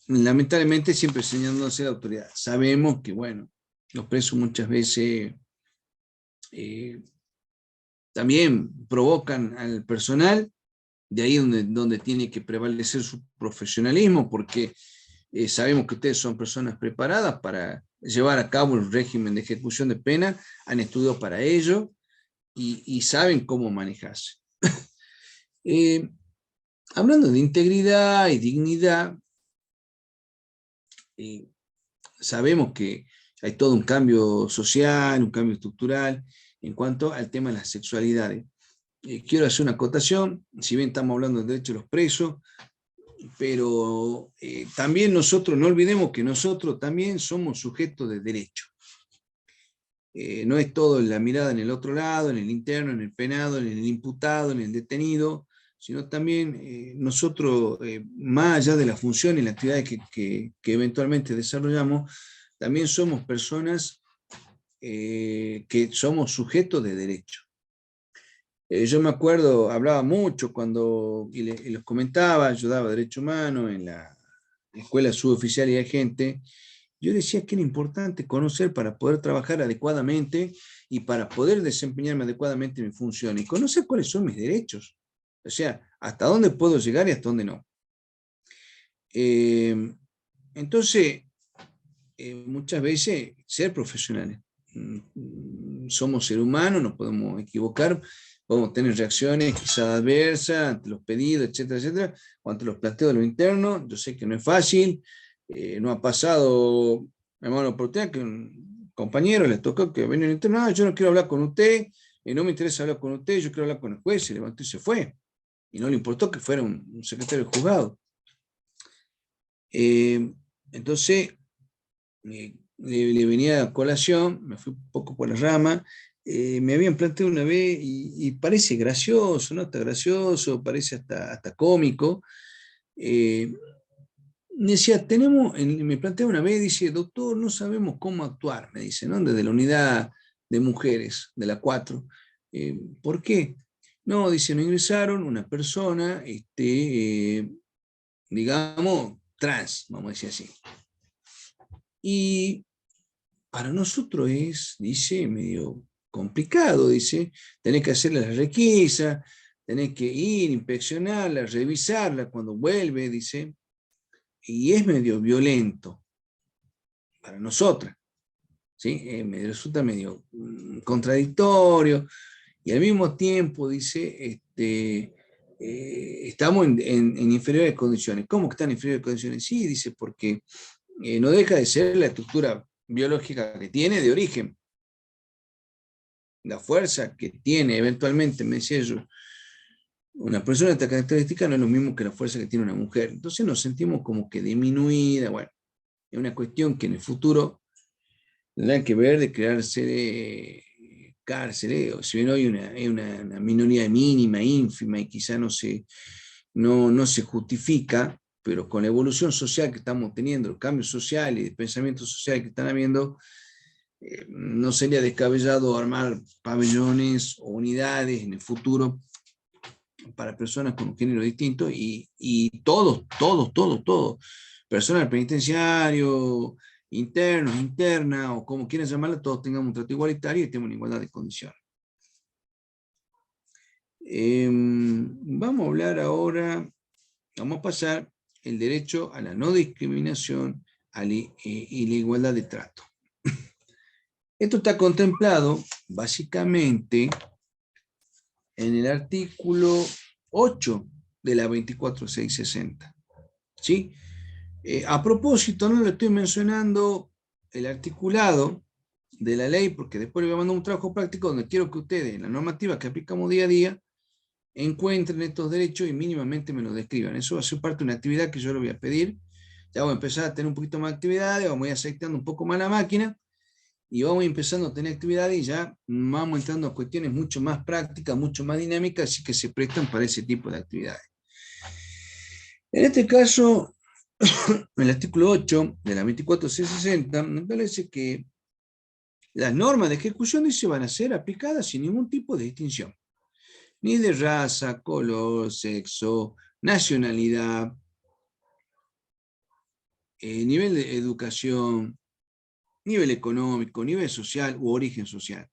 Lamentablemente siempre señalándose la autoridad. Sabemos que, bueno, los presos muchas veces también provocan al personal, de ahí donde tiene que prevalecer su profesionalismo, porque sabemos que ustedes son personas preparadas para llevar a cabo el régimen de ejecución de pena, han estudiado para ello y saben cómo manejarse. Hablando de integridad y dignidad, sabemos que hay todo un cambio social, un cambio estructural en cuanto al tema de las sexualidades. Quiero hacer una acotación, si bien estamos hablando del derecho de los presos, pero también nosotros, no olvidemos que nosotros también somos sujetos de derecho. No es todo la mirada en el otro lado, en el interno, en el penado, en el imputado, en el detenido, sino también nosotros, más allá de la función y la actividad que eventualmente desarrollamos, también somos personas que somos sujetos de derecho. Yo me acuerdo, hablaba mucho cuando, y los comentaba, yo daba derecho humano en la escuela suboficial y agente. Yo decía que era importante conocer para poder trabajar adecuadamente y para poder desempeñarme adecuadamente en mi función y conocer cuáles son mis derechos. O sea, hasta dónde puedo llegar y hasta dónde no. Entonces, muchas veces ser profesionales. Somos seres humanos, nos podemos equivocar, podemos tener reacciones quizás adversas ante los pedidos, etcétera, etcétera, o ante los planteos de lo interno. Yo sé que no es fácil, no ha pasado, hermano, por usted, que un compañero le tocó que venía en el interno, yo no quiero hablar con usted, no me interesa hablar con usted, yo quiero hablar con el juez, se levantó y se fue, y no le importó que fuera un secretario del juzgado. Entonces, le venía a colación, me fui un poco por la rama, me habían planteado una vez, y parece gracioso, ¿no? Está gracioso, parece hasta cómico. Me decía, me plantea una vez, dice, doctor, no sabemos cómo actuar, me dice, ¿no? Desde la unidad de mujeres, de la 4. ¿Por qué? No, dice, nos ingresaron una persona, digamos, trans, vamos a decir así. Y para nosotros es, dice, medio complicado, dice, tenés que hacerle la requisa, tenés que ir, inspeccionarla, revisarla cuando vuelve, dice, y es medio violento para nosotras, ¿sí? Me resulta medio contradictorio, y al mismo tiempo, dice, estamos en inferiores condiciones. ¿Cómo que están en inferiores condiciones? Sí, dice, porque no deja de ser la estructura biológica que tiene de origen. La fuerza que tiene eventualmente, me decía yo, una persona de esta característica no es lo mismo que la fuerza que tiene una mujer. Entonces nos sentimos como que disminuida. Bueno, es una cuestión que en el futuro tendrá que ver de crearse cárceles, o si bien hoy hay una minoría mínima, ínfima, y quizá no se justifica, pero con la evolución social que estamos teniendo, los cambios sociales y de pensamiento social que están habiendo, no sería descabellado armar pabellones o unidades en el futuro para personas con un género distinto, y todos, personal penitenciario, internos, interna, o como quieran llamarla, todos tengamos un trato igualitario y estemos en igualdad de condiciones. Vamos a hablar ahora, vamos a pasar el derecho a la no discriminación y la igualdad de trato. Esto está contemplado básicamente en el artículo 8 de la 24660. ¿Sí? A propósito, no le estoy mencionando el articulado de la ley, porque después le voy a mandar un trabajo práctico donde quiero que ustedes, en la normativa que aplicamos día a día, encuentren estos derechos y mínimamente me los describan. Eso va a ser parte de una actividad que yo le voy a pedir. Ya voy a empezar a tener un poquito más de actividades, vamos a ir aceitando un poco más la máquina, y vamos empezando a tener actividades y ya vamos entrando a cuestiones mucho más prácticas, mucho más dinámicas, así que se prestan para ese tipo de actividades. En este caso, el artículo 8 de la 24660 me parece que las normas de ejecución dice van a ser aplicadas sin ningún tipo de distinción, ni de raza, color, sexo, nacionalidad, nivel de educación, nivel económico, nivel social u origen social.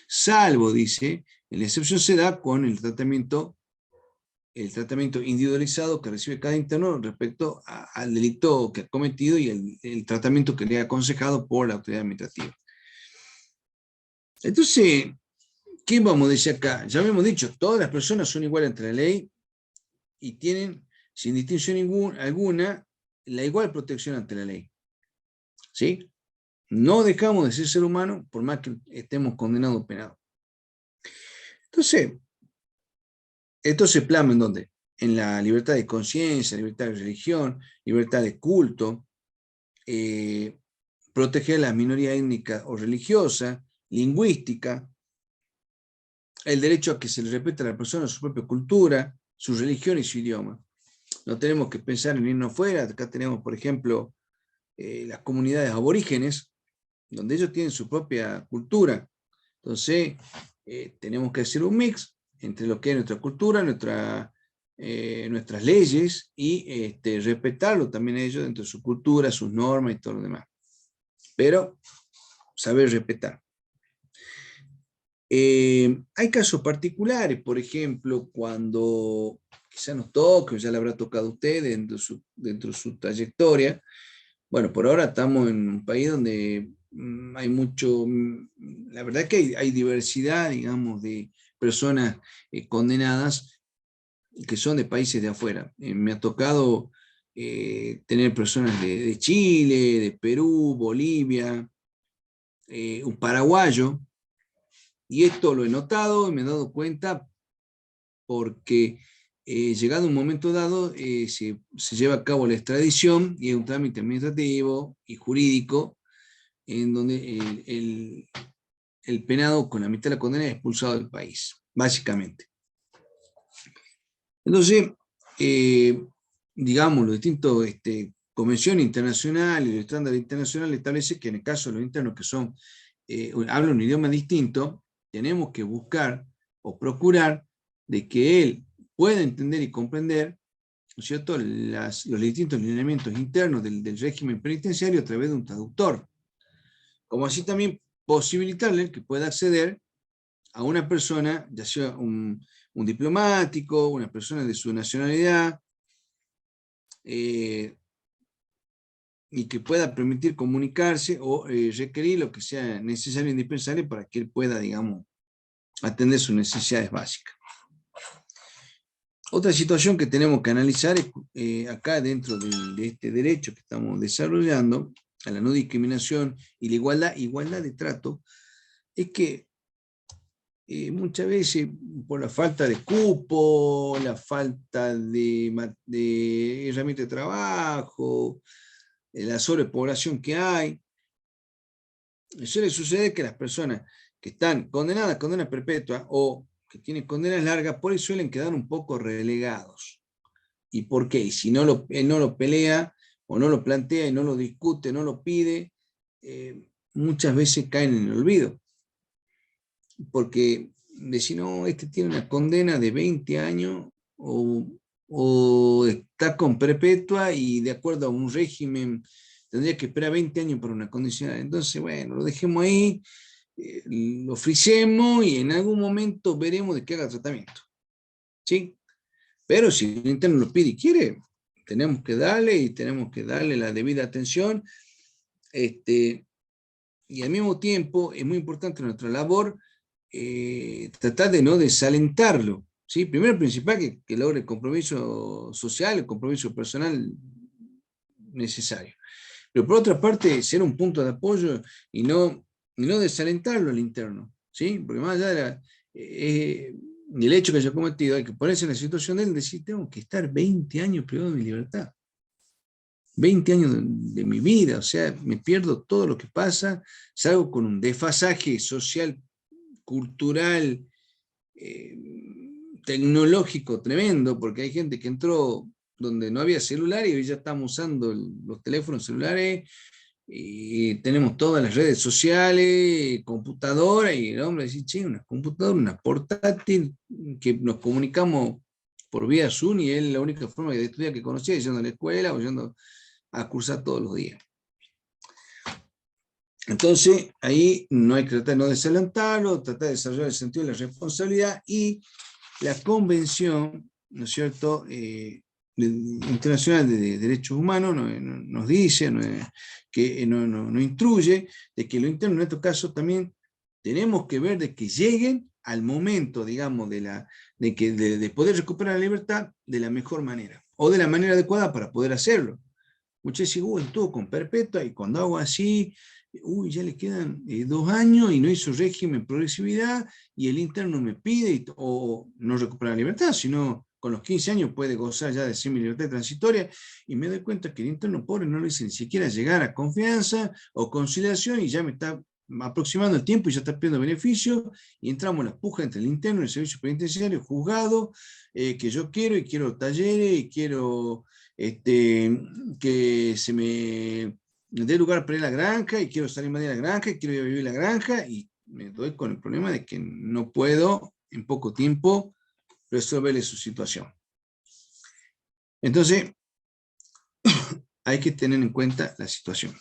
Salvo, dice, la excepción se da con el tratamiento individualizado que recibe cada interno respecto al delito que ha cometido y el tratamiento que le ha aconsejado por la autoridad administrativa. Entonces, ¿qué vamos a decir acá? Ya habíamos dicho, todas las personas son iguales ante la ley y tienen, sin distinción alguna, la igual protección ante la ley. ¿sí? No dejamos de ser ser humano por más que estemos condenados o penados. Entonces, esto se plasma en ¿dónde? En la libertad de conciencia, libertad de religión, libertad de culto, proteger a las minorías étnicas o religiosas, lingüística, el derecho a que se le respete a la persona su propia cultura, su religión y su idioma. No tenemos que pensar en irnos fuera. Acá tenemos, por ejemplo, las comunidades aborígenes, donde ellos tienen su propia cultura. Entonces, tenemos que hacer un mix entre lo que es nuestra cultura, nuestras leyes y respetarlo también ellos dentro de su cultura, sus normas y todo lo demás. Pero saber respetar. Hay casos particulares, por ejemplo, cuando quizá nos toque, o ya le habrá tocado a usted dentro de su trayectoria. Bueno, por ahora estamos en un país donde hay mucho, la verdad que hay diversidad, digamos, de personas condenadas que son de países de afuera. Me ha tocado tener personas de Chile, de Perú, Bolivia, un paraguayo, y esto lo he notado y me he dado cuenta porque llegado un momento dado se lleva a cabo la extradición y es un trámite administrativo y jurídico en donde el penado con la mitad de la condena es expulsado del país, básicamente. Entonces, digamos, los distintos convenciones internacionales y los estándares internacionales establecen que en el caso de los internos que son, hablan un idioma distinto, tenemos que buscar o procurar de que él pueda entender y comprender, ¿no es cierto?, los distintos lineamientos internos del régimen penitenciario a través de un traductor. Como así también posibilitarle que pueda acceder a una persona, ya sea un diplomático, una persona de su nacionalidad, y que pueda permitir comunicarse o requerir lo que sea necesario e indispensable para que él pueda, digamos, atender sus necesidades básicas. Otra situación que tenemos que analizar es, acá dentro de este derecho que estamos desarrollando, a la no discriminación y la igualdad de trato, es que muchas veces por la falta de cupo, la falta de herramientas de trabajo, la sobrepoblación que hay, suele suceder que las personas que están condenadas a condena perpetua o que tienen condenas largas, por eso suelen quedar un poco relegados. ¿Y por qué? Y si él no lo pelea o no lo plantea y no lo discute, no lo pide, muchas veces caen en el olvido. Porque decir, no, este tiene una condena de 20 años o está con perpetua y de acuerdo a un régimen tendría que esperar 20 años por una condicional. Entonces, bueno, lo dejemos ahí, lo frisemos y en algún momento veremos de qué haga tratamiento. ¿Sí? Pero si el interno lo pide y quiere, tenemos que darle la debida atención. Y al mismo tiempo es muy importante nuestra labor tratar de no desalentarlo. ¿Sí? Primero, principal, que logre el compromiso social, el compromiso personal necesario. Pero por otra parte, ser un punto de apoyo y no desalentarlo al interno. ¿Sí? Porque más allá del hecho que haya cometido, hay que ponerse en la situación de él y decir, tengo que estar 20 años privado de mi libertad. 20 años de mi vida, o sea, me pierdo todo lo que pasa, salgo con un desfasaje social, cultural, tecnológico tremendo, porque hay gente que entró donde no había celular y hoy ya estamos usando los teléfonos celulares y tenemos todas las redes sociales, computadora, y el hombre dice, che, una computadora, una portátil, que nos comunicamos por vía Zoom y él la única forma de estudiar que conocía es yendo a la escuela o yendo a cursar todos los días. Entonces, ahí no hay que tratar de no desalentarlo, tratar de desarrollar el sentido de la responsabilidad y la convención, ¿no es cierto?, internacional de derechos humanos nos dice, que nos instruye de que lo interno en estos casos también tenemos que ver de que lleguen al momento, digamos, de poder recuperar la libertad de la mejor manera o de la manera adecuada para poder hacerlo. muchas veces, estuvo con perpetua, y cuando hago así, ya le quedan 2 años y no hizo régimen progresividad, y el interno me pide, o no recupera la libertad, sino con los 15 años puede gozar ya de semi-libertad transitoria, y me doy cuenta que el interno pobre no le dice ni siquiera llegar a confianza o conciliación, y ya me está aproximando el tiempo y ya está pidiendo beneficios, y entramos en la puja entre el interno y el servicio penitenciario, el juzgado, que yo quiero, y quiero talleres, y quiero que se me dé lugar para ir a la granja, y quiero salir más de la granja, y quiero ir a vivir en la granja, y me doy con el problema de que no puedo en poco tiempo resolverle su situación. Entonces, hay que tener en cuenta la situación.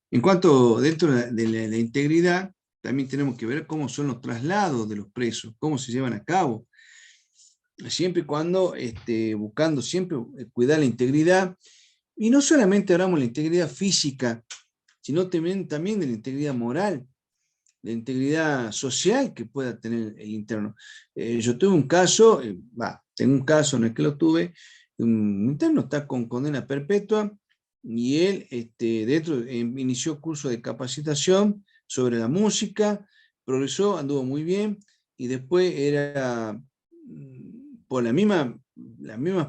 En cuanto dentro de la integridad, también tenemos que ver cómo son los traslados de los presos, cómo se llevan a cabo, siempre y cuando buscando siempre cuidar la integridad, y no solamente hablamos de la integridad física, sino también de la integridad moral, de la integridad social que pueda tener el interno. Yo tuve un caso, tengo un caso, no es que lo tuve, un interno está con condena perpetua, y él inició curso de capacitación sobre la música, progresó, anduvo muy bien, y después era, por las mismas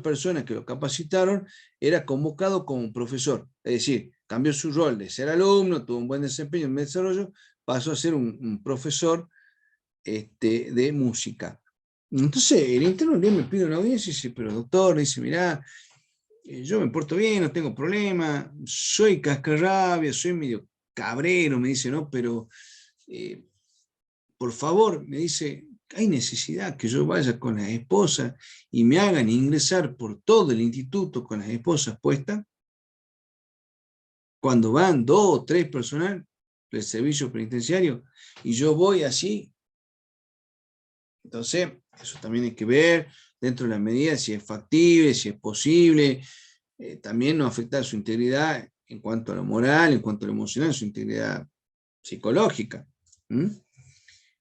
personas que lo capacitaron, era convocado como profesor, es decir, cambió su rol de ser alumno, tuvo un buen desempeño, un buen desarrollo, pasó a ser un profesor de música. Entonces el interno un día me pide una audiencia y dice, pero doctor, dice, mirá, yo me porto bien, no tengo problema, soy cascarrabia, soy medio cabrero, me dice, ¿no? Pero por favor, me dice, hay necesidad que yo vaya con las esposas y me hagan ingresar por todo el instituto con las esposas puestas, cuando van 2 o 3 personal del servicio penitenciario, y yo voy así. Entonces, eso también hay que ver dentro de la medida si es factible, si es posible, también no afectar su integridad en cuanto a lo moral, en cuanto a lo emocional, su integridad psicológica.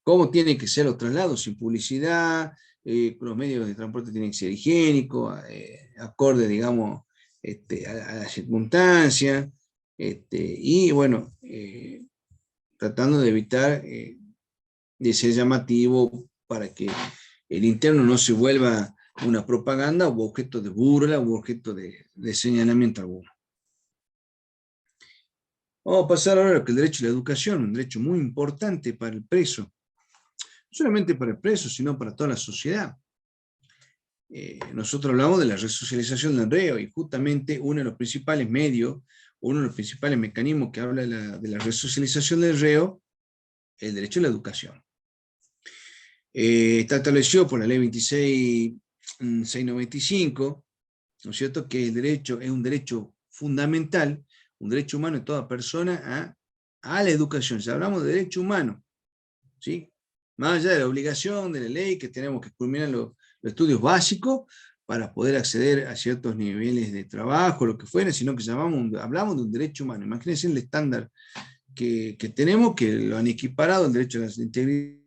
¿Cómo tienen que ser los traslados? Sin publicidad, los medios de transporte tienen que ser higiénicos, acorde, digamos, a la circunstancia, y bueno, tratando de evitar de ser llamativo para que el interno no se vuelva una propaganda o objeto de burla o objeto de señalamiento alguno. Vamos a pasar ahora a lo que es el derecho a la educación, un derecho muy importante para el preso. No solamente para el preso, sino para toda la sociedad. Nosotros hablamos de la resocialización del reo, y justamente uno de los principales medios, uno de los principales mecanismos que habla de la resocialización del reo, es el derecho a la educación. Está establecido por la ley 26.695, ¿no es cierto?, que el derecho es un derecho fundamental, un derecho humano de toda persona a la educación. Si hablamos de derecho humano, ¿sí?, más allá de la obligación de la ley, que tenemos que culminar los estudios básicos para poder acceder a ciertos niveles de trabajo, lo que fuera, sino que hablamos de un derecho humano. Imagínense el estándar que tenemos, que lo han equiparado el derecho a la integridad,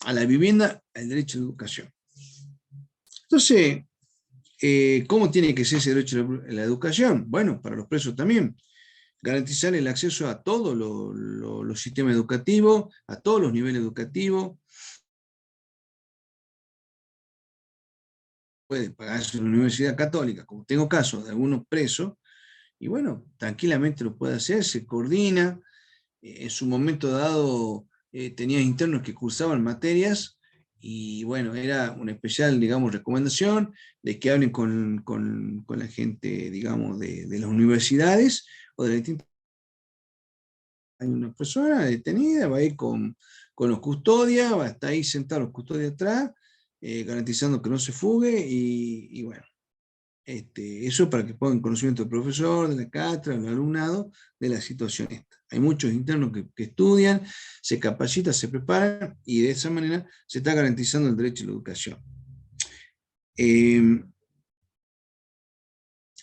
a la vivienda, al derecho a la educación. Entonces, ¿cómo tiene que ser ese derecho a la educación? Bueno, para los presos también. Garantizar el acceso a todos los sistemas educativos, a todos los niveles educativos. Puede pagarse una universidad católica, como tengo casos de algunos presos, y bueno, tranquilamente lo puede hacer, se coordina. En su momento dado tenía internos que cursaban materias, y bueno, era una especial, digamos, recomendación de que hablen con la gente, digamos, de las universidades o de las distintas. Hay una persona detenida, va a ir con los custodias, va a estar ahí sentado los custodias atrás, garantizando que no se fugue, y bueno, eso para que pongan conocimiento del profesor, de la cátedra, del alumnado, de la situación esta. Hay muchos internos que estudian, se capacitan, se preparan, y de esa manera se está garantizando el derecho a la educación.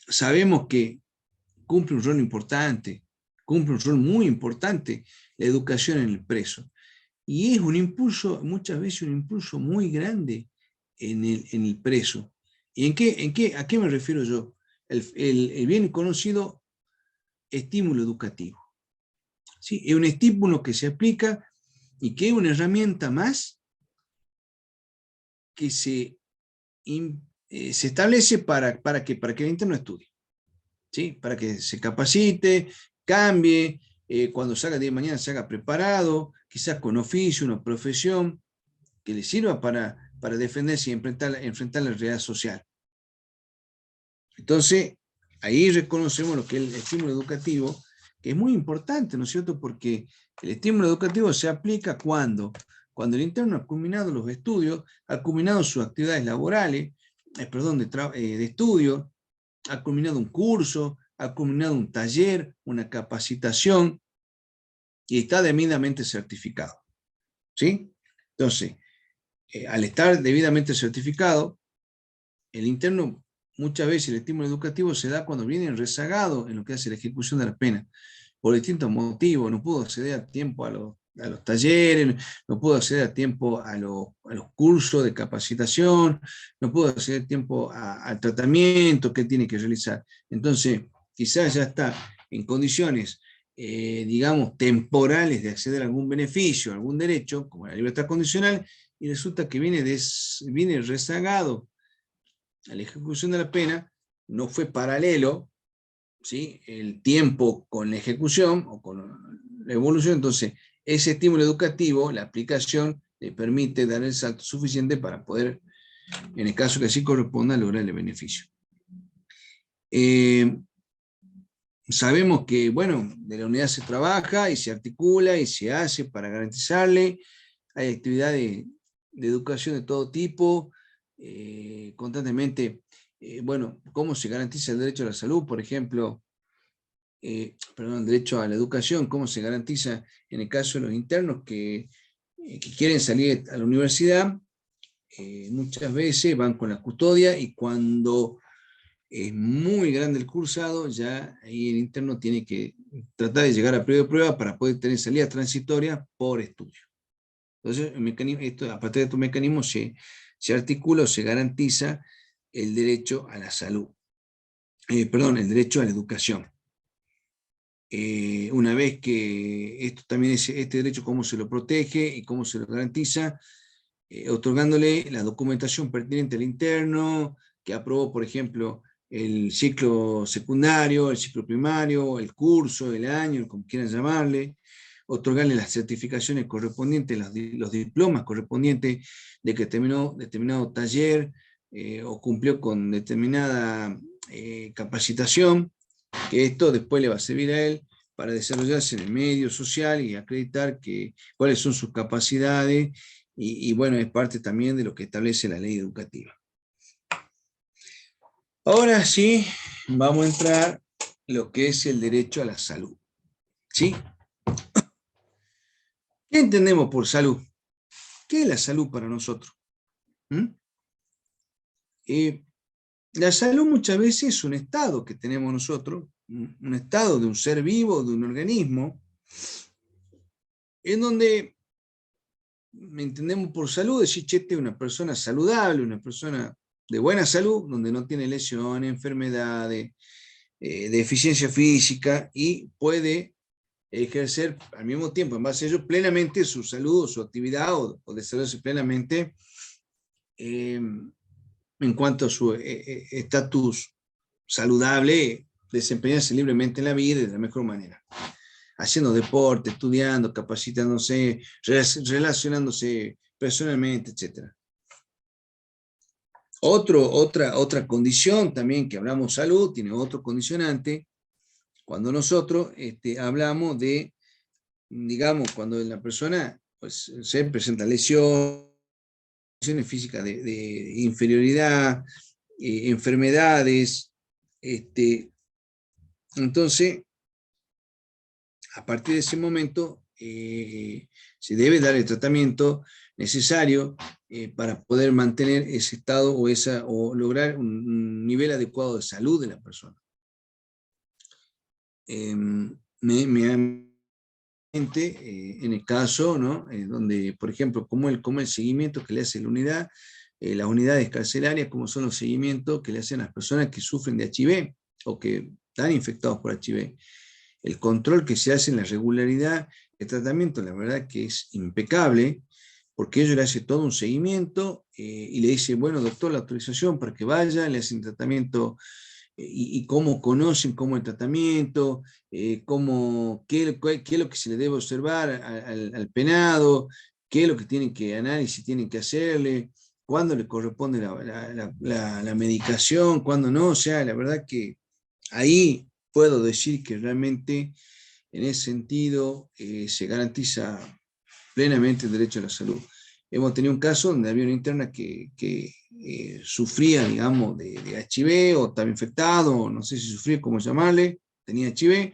Sabemos que cumple un rol importante, cumple un rol muy importante la educación en el preso, y es un impulso, muchas veces un impulso muy grande en el preso. ¿Y a qué me refiero yo? el bien conocido estímulo educativo. ¿Sí? Es un estímulo que se aplica y que es una herramienta más que se establece para que el interno estudie, ¿sí? Para que se capacite, cambie, cuando salga de mañana se haga preparado, quizás con oficio, una profesión, que le sirva para defenderse y enfrentar la realidad social. Entonces, ahí reconocemos lo que es el estímulo educativo, que es muy importante, ¿no es cierto? Porque el estímulo educativo se aplica cuando el interno ha culminado los estudios, ha culminado sus actividades laborales, de estudio, ha culminado un curso, ha culminado un taller, una capacitación, y está debidamente certificado, ¿sí? Entonces, al estar debidamente certificado, el interno, muchas veces el estímulo educativo se da cuando viene rezagado en lo que hace la ejecución de la pena, por distintos motivos. No pudo acceder a tiempo a los talleres, no pudo acceder a tiempo a los cursos de capacitación, no pudo acceder a tiempo al tratamiento que tiene que realizar. Entonces, quizás ya está en condiciones, digamos, temporales de acceder a algún beneficio, a algún derecho, como la libertad condicional, y resulta que viene rezagado a la ejecución de la pena, no fue paralelo, ¿sí?, el tiempo con la ejecución o con la evolución. Entonces ese estímulo educativo, la aplicación, le permite dar el salto suficiente para poder, en el caso que así corresponda, lograr el beneficio. Sabemos que, bueno, de la unidad se trabaja y se articula y se hace para garantizarle. Hay actividades de educación de todo tipo, constantemente. Bueno, ¿cómo se garantiza el derecho a la salud? Por ejemplo, el derecho a la educación, ¿cómo se garantiza en el caso de los internos que quieren salir a la universidad? Muchas veces van con la custodia y cuando es muy grande el cursado, ya ahí el interno tiene que tratar de llegar a periodo de prueba para poder tener salida transitoria por estudio. Entonces, a partir de estos mecanismos se articula o se garantiza el derecho a la salud, el derecho a la educación. Una vez que esto también este derecho, cómo se lo protege y cómo se lo garantiza, otorgándole la documentación pertinente al interno, que aprobó, por ejemplo, el ciclo secundario, el ciclo primario, el curso, el año, como quieran llamarle, otorgarle las certificaciones correspondientes, los diplomas correspondientes de que terminó determinado taller o cumplió con determinada capacitación, que esto después le va a servir a él para desarrollarse en el medio social y acreditar cuáles son sus capacidades y bueno, es parte también de lo que establece la ley educativa. Ahora sí, vamos a entrar en lo que es el derecho a la salud. ¿Sí? ¿Qué entendemos por salud? ¿Qué es la salud para nosotros? La salud muchas veces es un estado que tenemos nosotros, un estado de un ser vivo, de un organismo, en donde entendemos por salud, decir, che, este es una persona saludable, una persona de buena salud, donde no tiene lesiones, enfermedades, deficiencia física y puede ejercer al mismo tiempo, en base a ello, plenamente su salud, su actividad o desarrollarse plenamente en cuanto a su estatus saludable, desempeñarse libremente en la vida de la mejor manera, haciendo deporte, estudiando, capacitándose, relacionándose personalmente, etc. Otra condición también que hablamos salud, tiene otro condicionante, cuando nosotros hablamos de, digamos, cuando la persona pues, se presenta lesiones físicas de inferioridad, enfermedades, entonces, a partir de ese momento, se debe dar el tratamiento necesario para poder mantener ese estado o lograr un nivel adecuado de salud de la persona. En el caso, ¿no? Donde, por ejemplo, como el seguimiento que le hace la unidad, las unidades carcelarias, como son los seguimientos que le hacen a las personas que sufren de HIV, o que están infectados por HIV, el control que se hace en la regularidad del tratamiento, la verdad que es impecable, porque ellos le hacen todo un seguimiento y le dicen, bueno, doctor, la autorización para que vaya, le hacen tratamiento y cómo conocen cómo el tratamiento, qué es lo que se le debe observar al penado, qué es lo que tienen que análisis tienen que hacerle, cuándo le corresponde la medicación, cuándo no. O sea, la verdad que ahí puedo decir que realmente en ese sentido se garantiza plenamente el derecho a la salud. Hemos tenido un caso donde había una interna que sufría, digamos, de HIV o estaba infectado, no sé si sufría, cómo llamarle, tenía HIV,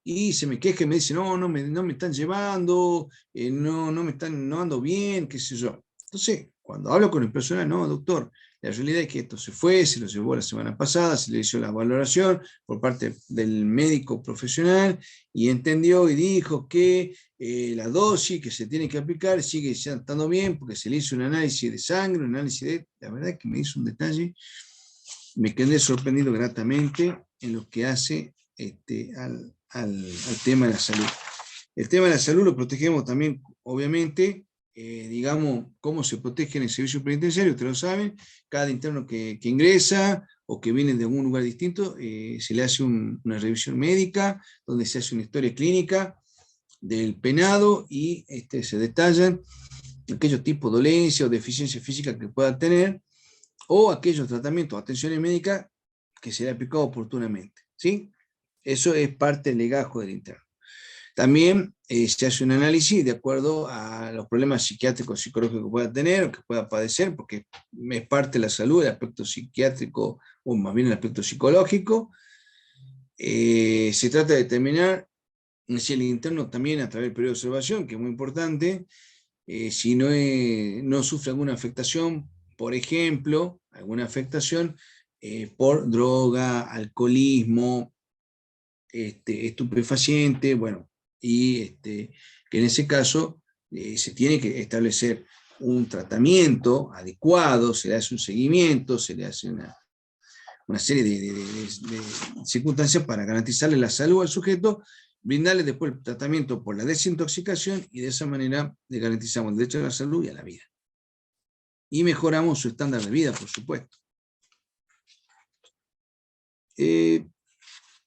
y se me queja y me dice, no me están llevando, no ando bien, qué sé yo. Entonces, cuando hablo con el personal, no, doctor, la realidad es que esto se fue, se lo llevó la semana pasada, se le hizo la valoración por parte del médico profesional y entendió y dijo que la dosis que se tiene que aplicar sigue estando bien porque se le hizo un análisis de sangre, un análisis de... La verdad es que me hizo un detalle, me quedé sorprendido gratamente en lo que hace al tema de la salud. El tema de la salud lo protegemos también, obviamente, digamos, cómo se protege en el servicio penitenciario, ustedes lo saben, cada interno que ingresa o que viene de algún lugar distinto, se le hace una revisión médica, donde se hace una historia clínica del penado y se detallan aquellos tipos de dolencia o deficiencia física que pueda tener, o aquellos tratamientos o atenciones médicas que se le ha aplicado oportunamente, ¿sí? Eso es parte del legajo del interno. También se hace un análisis de acuerdo a los problemas psiquiátricos, psicológicos que pueda tener o que pueda padecer, porque es parte de la salud, el aspecto psiquiátrico, o más bien el aspecto psicológico. Se trata de determinar si el interno también a través del periodo de observación, que es muy importante, si no sufre alguna afectación, por ejemplo, alguna afectación por droga, alcoholismo, estupefaciente, bueno, y que en ese caso se tiene que establecer un tratamiento adecuado, se le hace un seguimiento, se le hace una serie de circunstancias para garantizarle la salud al sujeto, brindarle después el tratamiento por la desintoxicación y de esa manera le garantizamos el derecho a la salud y a la vida. Y mejoramos su estándar de vida, por supuesto.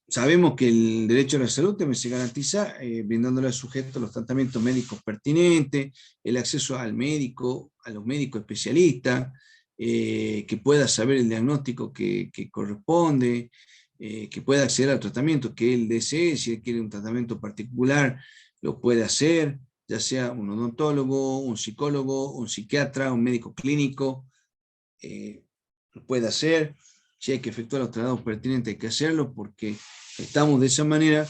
Sabemos que el derecho a la salud también se garantiza brindándole al sujeto los tratamientos médicos pertinentes, el acceso al médico, a los médicos especialistas, que pueda saber el diagnóstico que corresponde, que pueda acceder al tratamiento que él desee, si él quiere un tratamiento particular, lo puede hacer, ya sea un odontólogo, un psicólogo, un psiquiatra, un médico clínico, lo puede hacer. Si hay que efectuar los traslados pertinentes, hay que hacerlo, porque estamos de esa manera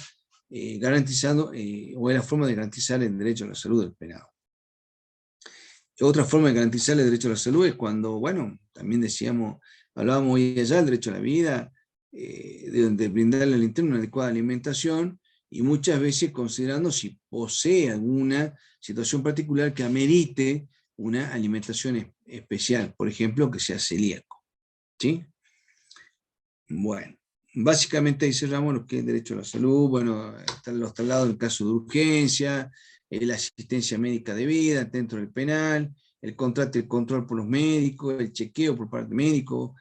garantizando, o es la forma de garantizar el derecho a la salud del penado. Otra forma de garantizar el derecho a la salud es cuando, bueno, también decíamos, hablábamos hoy y allá del derecho a la vida, de brindarle al interno una adecuada alimentación, y muchas veces considerando si posee alguna situación particular que amerite una alimentación especial, por ejemplo, que sea celíaco, ¿sí? Bueno, básicamente ahí cerramos lo que es el derecho a la salud. Bueno, están los traslados en caso de urgencia, la asistencia médica debida dentro del penal, el control por los médicos, el chequeo por parte del médico,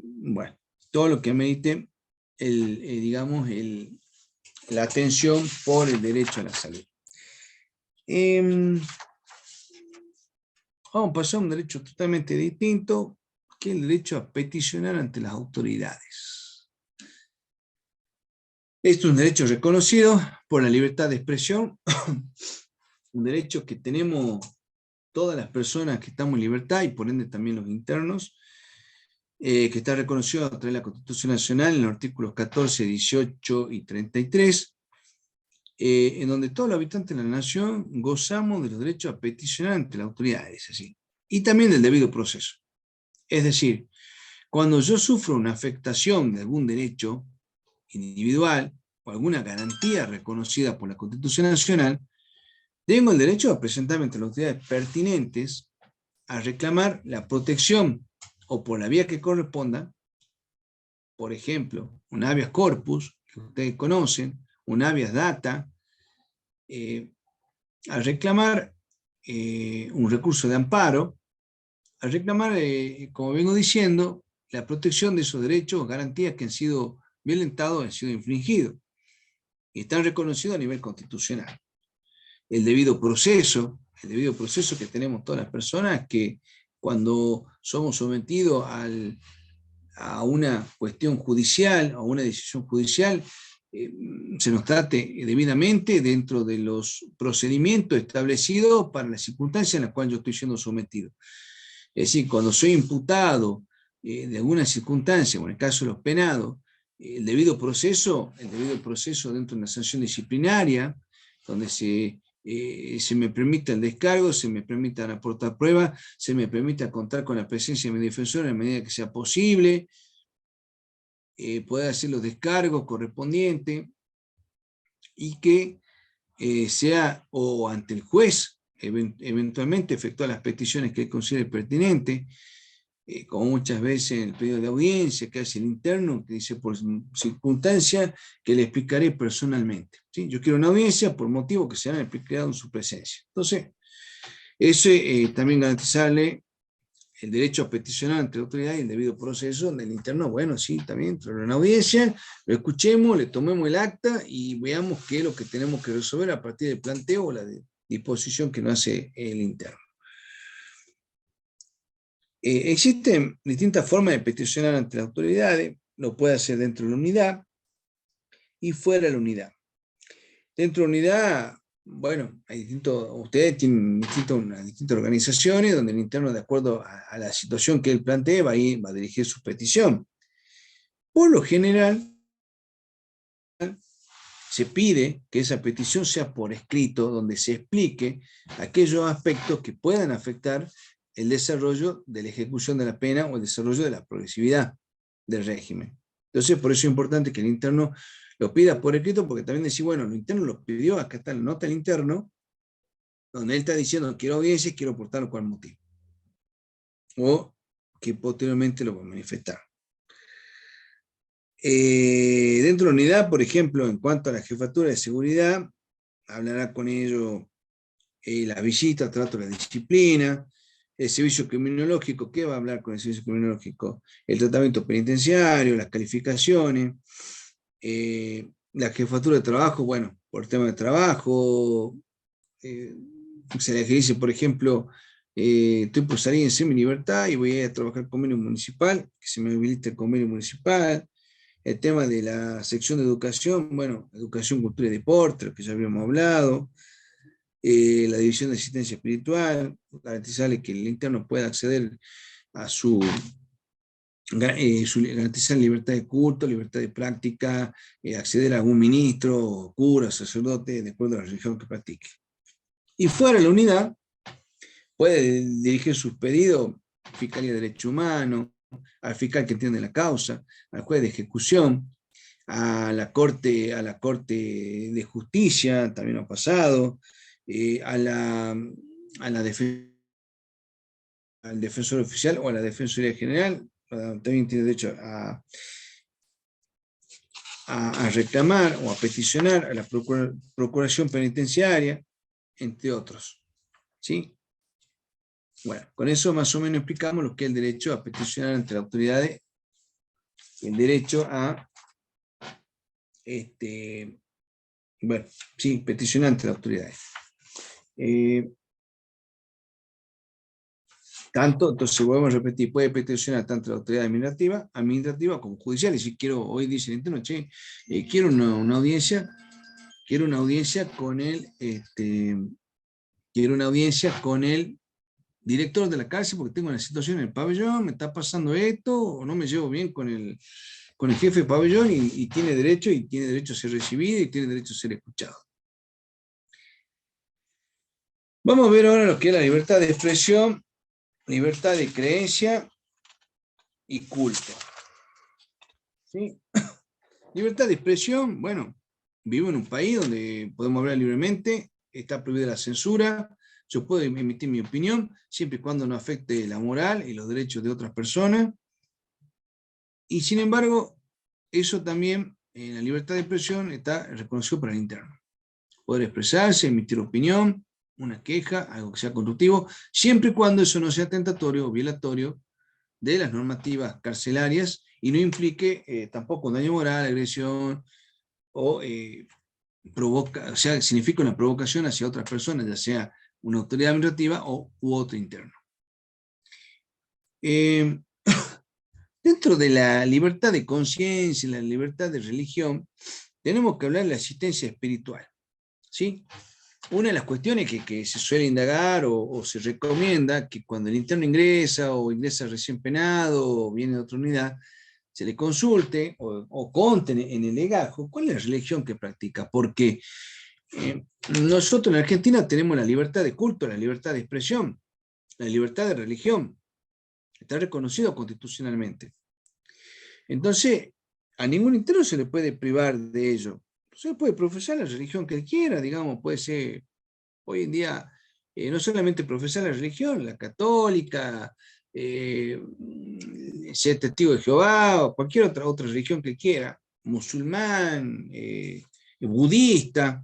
bueno, todo lo que amerite digamos, la atención por el derecho a la salud. Vamos a pasar a un derecho totalmente distinto, que es el derecho a peticionar ante las autoridades. Esto es un derecho reconocido por la libertad de expresión, un derecho que tenemos todas las personas que estamos en libertad y por ende también los internos, que está reconocido a través de la Constitución Nacional en los artículos 14, 18 y 33, en donde todos los habitantes de la nación gozamos de los derechos a peticionar ante las autoridades, así, y también del debido proceso. Es decir, cuando yo sufro una afectación de algún derecho individual o alguna garantía reconocida por la Constitución Nacional, tengo el derecho a presentarme ante las autoridades pertinentes a reclamar la protección o por la vía que corresponda por ejemplo, un habeas corpus, que ustedes conocen, un habeas data, al reclamar un recurso de amparo, al reclamar, como vengo diciendo, la protección de esos derechos o garantías que han sido violentados, han sido infringidos, y están reconocidos a nivel constitucional. El debido proceso que tenemos todas las personas, que cuando somos sometidos a una cuestión judicial, a una decisión judicial, se nos trate debidamente dentro de los procedimientos establecidos para las circunstancias en las cuales yo estoy siendo sometido. Es decir, cuando soy imputado de alguna circunstancia, o en el caso de los penados, el debido proceso dentro de una sanción disciplinaria, donde se me permita el descargo, se me permita aportar pruebas, se me permita contar con la presencia de mi defensor en la medida que sea posible, poder hacer los descargos correspondientes, y que sea o ante el juez eventualmente efectuar las peticiones que él considere pertinentes, como muchas veces en el pedido de audiencia que hace el interno, que dice por circunstancia que le explicaré personalmente. ¿Sí? Yo quiero una audiencia por motivo que se han explicado en su presencia. Entonces, eso también garantizarle el derecho a peticionar ante la autoridad y el debido proceso, donde el interno, bueno, sí, también entró en una audiencia, lo escuchemos, le tomemos el acta y veamos qué es lo que tenemos que resolver a partir del planteo o la disposición que nos hace el interno. Existen distintas formas de peticionar ante las autoridades, lo puede hacer dentro de la unidad y fuera de la unidad. Dentro de la unidad, bueno, ustedes tienen distintas organizaciones donde el interno, de acuerdo a la situación que él plantee, va a dirigir su petición. Por lo general, se pide que esa petición sea por escrito, donde se explique aquellos aspectos que puedan afectar el desarrollo de la ejecución de la pena o el desarrollo de la progresividad del régimen. Entonces, por eso es importante que el interno lo pida por escrito, porque también decir, bueno, el interno lo pidió, acá está la nota del interno, donde él está diciendo, quiero audiencia y quiero aportarlo con motivo. O que posteriormente lo va a manifestar. Dentro de la unidad, por ejemplo, en cuanto a la jefatura de seguridad, hablará con ellos la visita, trato de la disciplina, el servicio criminológico, ¿qué va a hablar con el servicio criminológico? El tratamiento penitenciario, las calificaciones, la jefatura de trabajo, bueno, por tema de trabajo, se le dice, por ejemplo, estoy por salir en semi-libertad y voy a trabajar convenio municipal, que se me habilite el convenio municipal. El tema de la sección de educación, bueno, educación, cultura y deporte, lo que ya habíamos hablado. La división de asistencia espiritual, garantizarle que el interno pueda acceder a garantizar libertad de culto, libertad de práctica, acceder a algún ministro, cura, sacerdote, de acuerdo a la religión que practique. Y fuera de la unidad, puede dirigir sus pedidos a Fiscalía de Derechos Humanos, al fiscal que entiende la causa, al juez de ejecución, a la Corte de Justicia, también ha pasado, a la al defensor oficial o a la Defensoría General, también tiene derecho a reclamar o a peticionar a la Procuración Penitenciaria, entre otros. ¿Sí? Bueno, con eso más o menos explicamos lo que es el derecho a peticionar ante las autoridades, el derecho a bueno, sí, peticionar ante las autoridades. Entonces volvemos a repetir, puede peticionar tanto a la autoridad administrativa como judicial. Y si quiero, hoy dice el interno, quiero una audiencia con el director de la cárcel porque tengo una situación en el pabellón, me está pasando esto, o no me llevo bien con el jefe de pabellón y tiene derecho a ser recibido y tiene derecho a ser escuchado. Vamos a ver ahora lo que es la libertad de expresión, libertad de creencia y culto. ¿Sí? Libertad de expresión, bueno, vivo en un país donde podemos hablar libremente, está prohibida la censura, yo puedo emitir mi opinión siempre y cuando no afecte la moral y los derechos de otras personas. Y sin embargo, eso también, en la libertad de expresión, está reconocido para el interno. Poder expresarse, emitir opinión, una queja, algo que sea constructivo, siempre y cuando eso no sea tentatorio o violatorio de las normativas carcelarias y no implique tampoco un daño moral, agresión o o sea, significa una provocación hacia otras personas, ya sea una autoridad administrativa u otro interno. Dentro de la libertad de conciencia, la libertad de religión, tenemos que hablar de la asistencia espiritual, ¿sí? Una de las cuestiones que se suele indagar o se recomienda que cuando el interno ingresa o ingresa recién penado o viene de otra unidad, se le consulte o conte en el legajo cuál es la religión que practica, porque nosotros en Argentina tenemos la libertad de culto, la libertad de expresión, la libertad de religión, está reconocido constitucionalmente. Entonces, a ningún interno se le puede privar de ello. Se puede profesar la religión que él quiera, digamos, puede ser, hoy en día, no solamente profesar la religión, la católica, ser testigo de Jehová, o cualquier otra religión que quiera, musulmán, budista,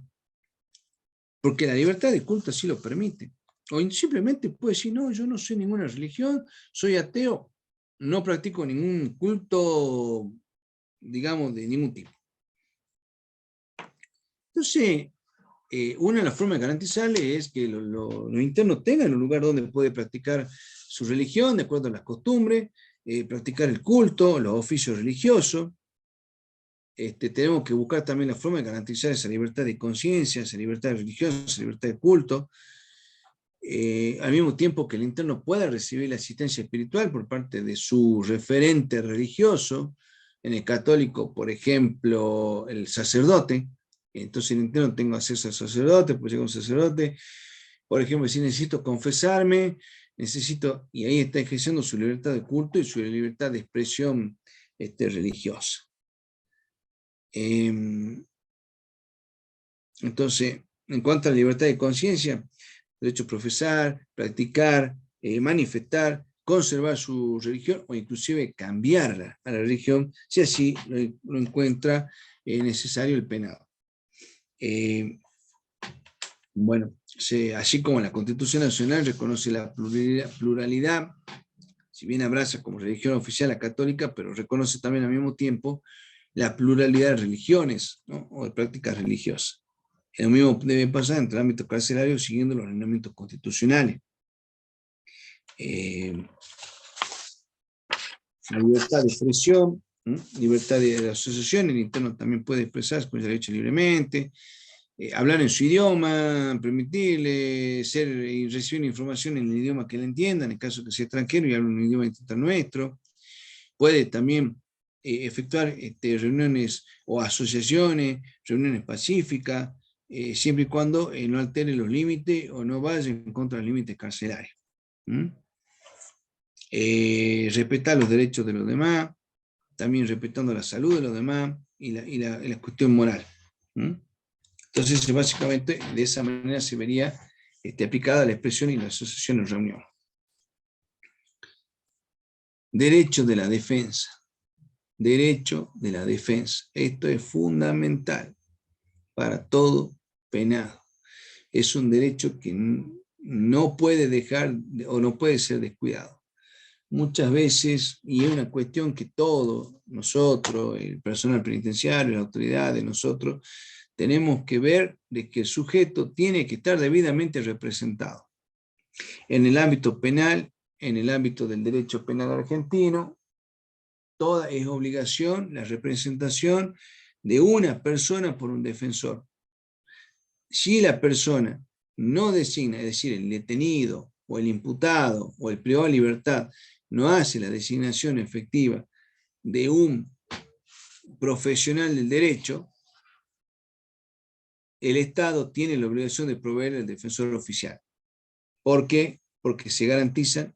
porque la libertad de culto así lo permite. O simplemente puede decir, no, yo no soy ninguna religión, soy ateo, no practico ningún culto, digamos, de ningún tipo. Entonces, una de las formas de garantizarle es que los internos tengan un lugar donde puede practicar su religión, de acuerdo a las costumbres, practicar el culto, los oficios religiosos. Tenemos que buscar también la forma de garantizar esa libertad de conciencia, esa libertad religiosa, esa libertad de culto, al mismo tiempo que el interno pueda recibir la asistencia espiritual por parte de su referente religioso. En el católico, por ejemplo, el sacerdote. Entonces el interno tengo acceso al sacerdote, pues llega un sacerdote. Por ejemplo, si necesito confesarme, y ahí está ejerciendo su libertad de culto y su libertad de expresión religiosa. Entonces, en cuanto a la libertad de conciencia, derecho a profesar, practicar, manifestar, conservar su religión o inclusive cambiarla a la religión, si así lo encuentra necesario el penado. Bueno, así como la Constitución Nacional reconoce la pluralidad, si bien abraza como religión oficial la católica, pero reconoce también al mismo tiempo la pluralidad de religiones, ¿no? O de prácticas religiosas. Lo mismo debe pasar entre el ámbito carcelario siguiendo los ordenamientos constitucionales. La libertad de expresión, libertad de asociación, el interno también puede expresarse con derecho libremente, hablar en su idioma, permitirle ser y recibir información en el idioma que él entienda, en el caso que sea extranjero y hable un idioma distinto al nuestro. Puede también efectuar reuniones o asociaciones, reuniones pacíficas, siempre y cuando no altere los límites o no vaya en contra de los límites carcelarios. Respetar los derechos de los demás, también respetando la salud de los demás y la cuestión moral. Entonces, básicamente, de esa manera se vería aplicada la expresión y la asociación en reunión. Derecho de la defensa. Derecho de la defensa. Esto es fundamental para todo penado. Es un derecho que no puede dejar o no puede ser descuidado. Muchas veces, y es una cuestión que todos nosotros, el personal penitenciario, la autoridad de nosotros, tenemos que ver de que el sujeto tiene que estar debidamente representado. En el ámbito penal, en el ámbito del derecho penal argentino, toda es obligación la representación de una persona por un defensor. Si la persona no designa, es decir, el detenido o el imputado o el privado de libertad no hace la designación efectiva de un profesional del derecho, el Estado tiene la obligación de proveer al defensor oficial. ¿Por qué? Porque se garantiza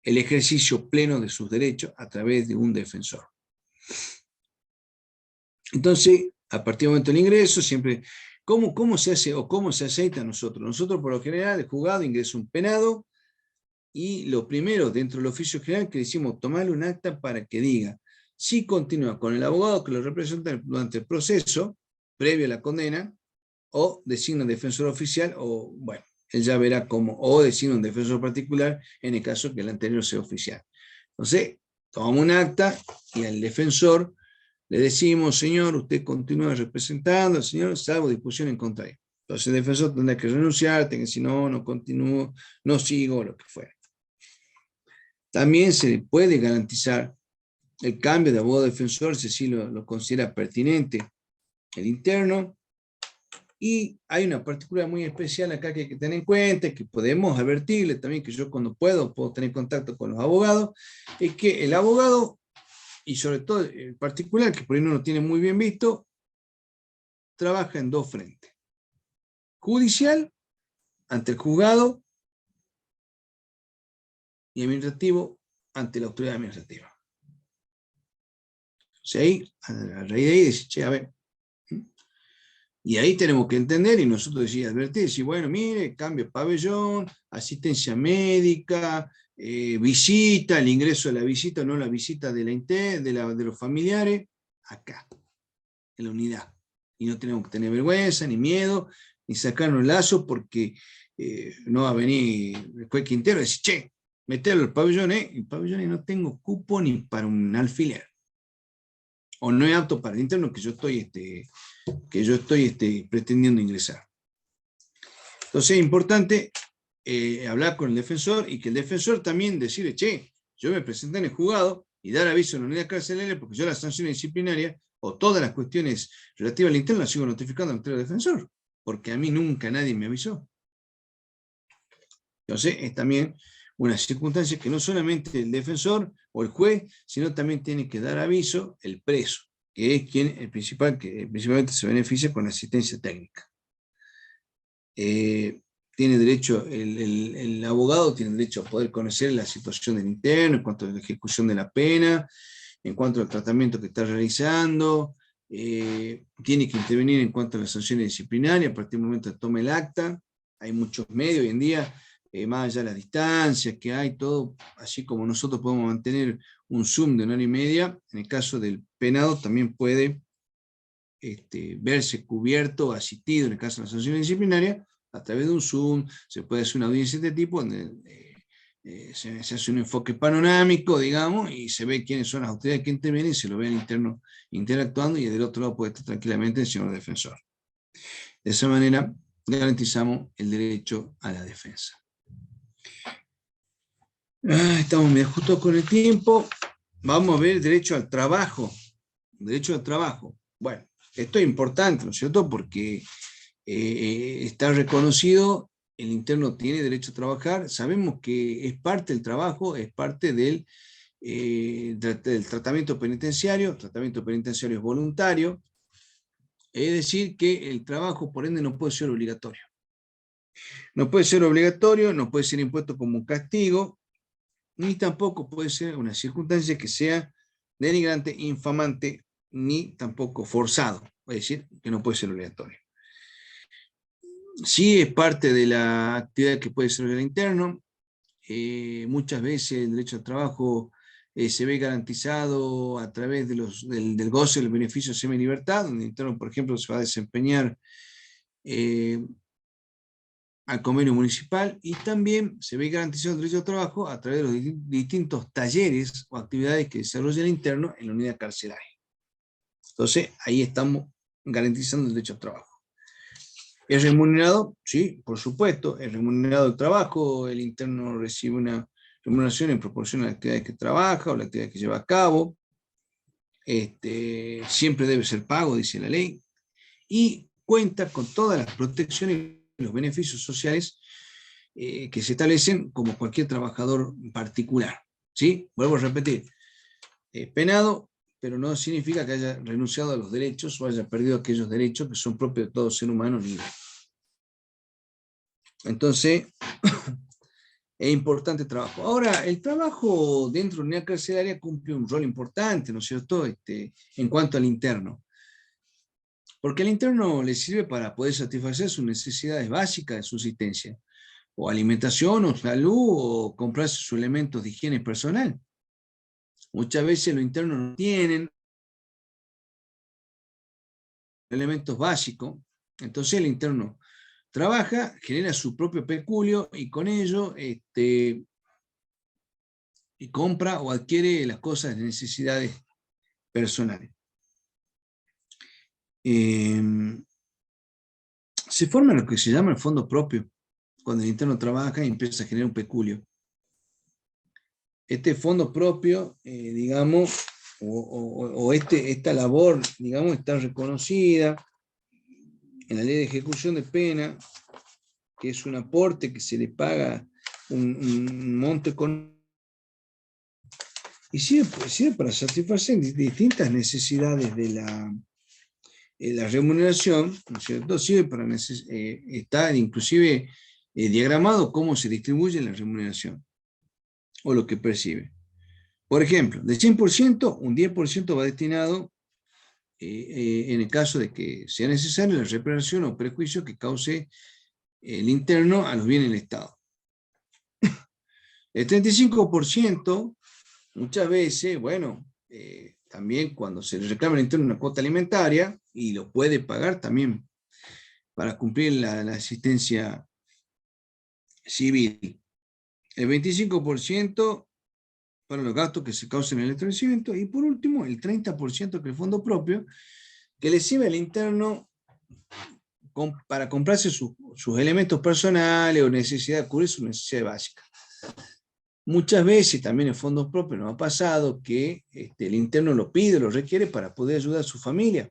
el ejercicio pleno de sus derechos a través de un defensor. Entonces, a partir del momento del ingreso, siempre, ¿cómo se hace o cómo se aceita nosotros? Nosotros, por lo general, el juzgado ingresa un penado y lo primero, dentro del oficio general, que decimos, tomarle un acta para que diga si continúa con el abogado que lo representa durante el proceso, previo a la condena, o designa un defensor oficial, o bueno, él ya verá cómo, o designa un defensor particular en el caso que el anterior sea oficial. Entonces, tomamos un acta y al defensor le decimos, señor, usted continúa representando al señor, salvo discusión en contra de él. Entonces el defensor tendrá que renunciar, que si no, no continúo, no sigo, lo que fuera. También se puede garantizar el cambio de abogado defensor, si así lo considera pertinente el interno. Y hay una partícula muy especial acá que hay que tener en cuenta, que podemos advertirle también, que yo cuando puedo tener contacto con los abogados, es que el abogado, y sobre todo el particular, que por ahí no lo tiene muy bien visto, trabaja en dos frentes. Judicial, ante el juzgado, y administrativo, ante la autoridad administrativa. O sea, ahí, a raíz de ahí, dice, che, a ver. Y ahí tenemos que entender, y nosotros advertir, decir, bueno, mire, cambio de pabellón, asistencia médica, visita, el ingreso de la visita, no la visita de de los familiares, acá, en la unidad. Y no tenemos que tener vergüenza, ni miedo, ni sacarnos el lazo, porque no va a venir el juez Quintero y decir, che, meterlo al pabellón, el pabellón no tengo cupo ni para un alfiler. O no es apto para el interno que yo estoy pretendiendo ingresar. Entonces es importante hablar con el defensor y que el defensor también decirle, che, yo me presenté en el juzgado y dar aviso en la unidad carcelaria porque yo las sanciones disciplinarias o todas las cuestiones relativas al interno las sigo notificando al defensor, porque a mí nunca nadie me avisó. Entonces es también una circunstancia que no solamente el defensor o el juez, sino también tiene que dar aviso el preso, que es quien el principal, que principalmente se beneficia con la asistencia técnica. Tiene derecho, el abogado tiene derecho a poder conocer la situación del interno en cuanto a la ejecución de la pena, en cuanto al tratamiento que está realizando, tiene que intervenir en cuanto a las sanciones disciplinarias a partir del momento que tome el acta. Hay muchos medios hoy en día, más allá de las distancias que hay, todo, así como nosotros podemos mantener un Zoom de 1 hora y media, en el caso del penado también puede verse cubierto, asistido, en el caso de la sanción disciplinaria, a través de un Zoom. Se puede hacer una audiencia de este tipo, donde se hace un enfoque panorámico, digamos, y se ve quiénes son las autoridades que intervienen, y se lo ve al interno interactuando, y del otro lado puede estar tranquilamente el señor defensor. De esa manera garantizamos el derecho a la defensa. Estamos medio justos con el tiempo. Vamos a ver el derecho al trabajo. Derecho al trabajo. Bueno, esto es importante, ¿no es cierto? Porque está reconocido, el interno tiene derecho a trabajar, sabemos que es parte del trabajo, es parte del tratamiento penitenciario. El tratamiento penitenciario es voluntario, es decir, que el trabajo, por ende, no puede ser obligatorio. No puede ser obligatorio, no puede ser impuesto como un castigo, ni tampoco puede ser una circunstancia que sea denigrante, infamante, ni tampoco forzado, es decir, que no puede ser obligatorio. Sí es parte de la actividad que puede ser el interno. Muchas veces el derecho al trabajo se ve garantizado a través de del goce del beneficio semi-libertad, donde el interno, por ejemplo, se va a desempeñar al convenio municipal, y también se ve garantizado el derecho al trabajo a través de los distintos talleres o actividades que desarrolla el interno en la unidad carcelaria. Entonces, ahí estamos garantizando el derecho al trabajo. ¿Es remunerado? Sí, por supuesto, es remunerado el trabajo, el interno recibe una remuneración en proporción a las actividades que trabaja o las actividades que lleva a cabo. Siempre debe ser pago, dice la ley, y cuenta con todas las protecciones y los beneficios sociales que se establecen como cualquier trabajador particular. ¿Sí? Vuelvo a repetir, penado, pero no significa que haya renunciado a los derechos o haya perdido aquellos derechos que son propios de todo ser humano libre. Entonces, es importante el trabajo. Ahora, el trabajo dentro de una unidad carcelaria cumple un rol importante, ¿no es cierto?, en cuanto al interno. Porque al interno le sirve para poder satisfacer sus necesidades básicas de subsistencia, o alimentación, o salud, o comprarse sus elementos de higiene personal. Muchas veces los internos no tienen elementos básicos, entonces el interno trabaja, genera su propio peculio y con ello y compra o adquiere las cosas de necesidades personales. Se forma lo que se llama el fondo propio, cuando el interno trabaja y empieza a generar un peculio. Este fondo propio, digamos, esta labor, digamos, está reconocida en la ley de ejecución de pena, que es un aporte que se le paga un monto económico y sirve para satisfacer distintas necesidades de la remuneración, ¿no es cierto? Sirve para está inclusive diagramado cómo se distribuye la remuneración o lo que percibe. Por ejemplo, de 100%, un 10% va destinado en el caso de que sea necesaria la reparación o perjuicio que cause el interno a los bienes del Estado. El 35%, muchas veces, bueno, también cuando se le reclama al interno una cuota alimentaria, y lo puede pagar también para cumplir la asistencia civil. El 25% para los gastos que se causen en el establecimiento, y por último, el 30% que es el fondo propio, que le sirve al interno para comprarse sus elementos personales o necesidad, cubrir sus necesidades básicas. Muchas veces también en fondos propios nos ha pasado que el interno lo pide, lo requiere para poder ayudar a su familia,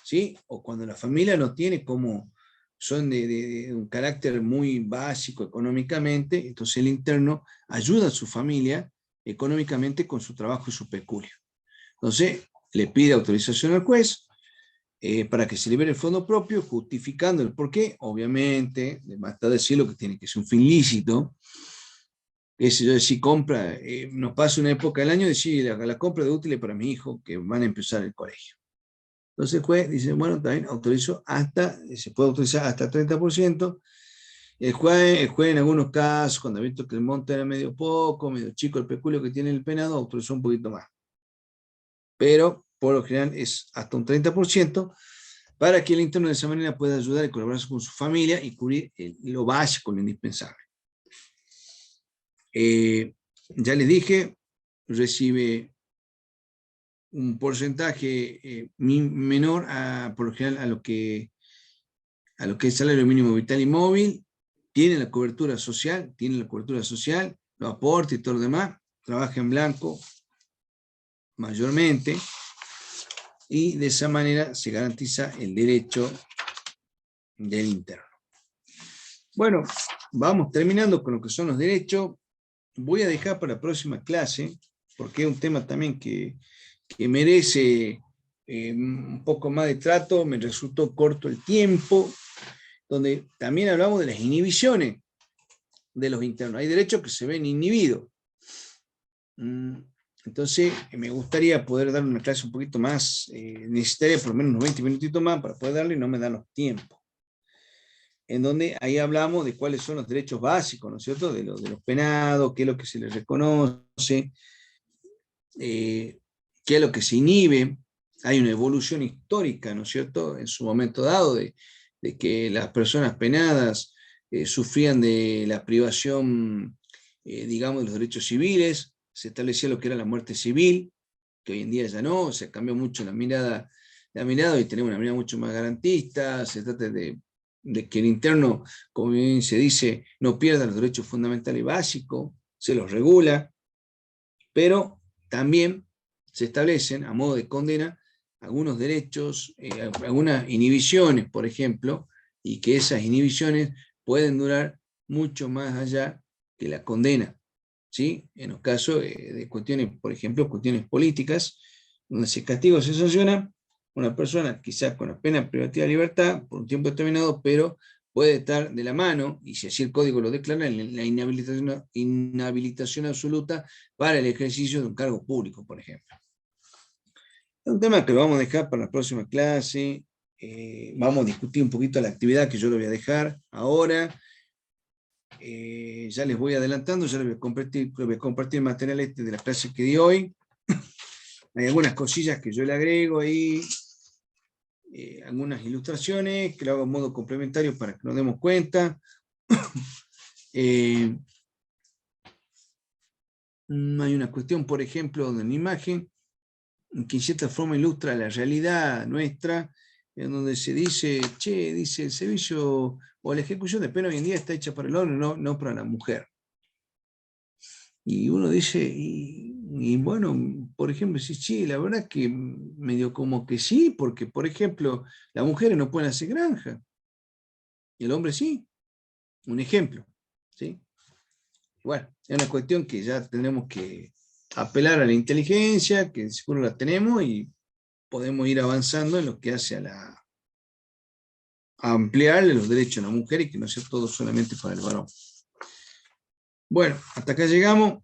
¿sí? O cuando la familia no tiene como, son de un carácter muy básico económicamente, entonces el interno ayuda a su familia económicamente con su trabajo y su peculio. Entonces le pide autorización al juez para que se libere el fondo propio, justificando el porqué. Obviamente, basta decirlo que tiene que ser un fin lícito. Es si compra, nos pasa una época del año, decir la compra de útiles para mi hijo que van a empezar el colegio. Entonces el juez dice, bueno, también autorizo se puede autorizar hasta 30%. El juez en algunos casos, cuando ha visto que el monto era medio poco, medio chico el peculio que tiene el penado, autorizó un poquito más. Pero por lo general es hasta un 30%, para que el interno de esa manera pueda ayudar y colaborar con su familia y cubrir lo básico, lo indispensable. Ya les dije, recibe un porcentaje menor por lo general a lo que es el salario mínimo vital y móvil, tiene la cobertura social, los aportes y todo lo demás, trabaja en blanco mayormente, y de esa manera se garantiza el derecho del interno. Bueno, vamos terminando con lo que son los derechos. Voy a dejar para la próxima clase, porque es un tema también que merece un poco más de trato. Me resultó corto el tiempo, donde también hablamos de las inhibiciones de los internos. Hay derechos que se ven inhibidos. Entonces, me gustaría poder dar una clase un poquito más, necesitaría por lo menos unos 20 minutitos más para poder darle, y no me dan los tiempos. En donde ahí hablamos de cuáles son los derechos básicos, ¿no es cierto? De los penados, qué es lo que se les reconoce, qué es lo que se inhibe. Hay una evolución histórica, ¿no es cierto?, en su momento dado, de que las personas penadas sufrían de la privación, digamos, de los derechos civiles. Se establecía lo que era la muerte civil, que hoy en día ya no, se cambió mucho la mirada, y tenemos una mirada mucho más garantista. Se trata de que el interno, como bien se dice, no pierda los derechos fundamentales y básicos, se los regula, pero también se establecen, a modo de condena, algunos derechos, algunas inhibiciones, por ejemplo, y que esas inhibiciones pueden durar mucho más allá que la condena, ¿sí? En los casos de cuestiones, por ejemplo, cuestiones políticas, donde se castiga o se sanciona a una persona quizás con la pena privativa de libertad por un tiempo determinado, pero puede estar de la mano, y si así el código lo declara, en la inhabilitación absoluta para el ejercicio de un cargo público, por ejemplo. Es un tema que lo vamos a dejar para la próxima clase. Vamos a discutir un poquito la actividad que yo lo voy a dejar ahora. Ya les voy adelantando, ya les voy a compartir el material de la clase que di hoy. Hay algunas cosillas que yo le agrego ahí, algunas ilustraciones que lo hago en modo complementario para que nos demos cuenta. Hay una cuestión, por ejemplo, de una imagen que en cierta forma ilustra la realidad nuestra, en donde se dice, che, dice, el servicio o la ejecución de pena hoy en día está hecha para el hombre, no para la mujer. Y uno dice, y bueno, por ejemplo, sí, la verdad que medio como que sí, porque, por ejemplo, las mujeres no pueden hacer granja, y el hombre sí, un ejemplo, ¿sí? Bueno, es una cuestión que ya tenemos que apelar a la inteligencia, que seguro la tenemos, y podemos ir avanzando en lo que hace a ampliarle los derechos a la mujer y que no sea todo solamente para el varón. Bueno, hasta acá llegamos.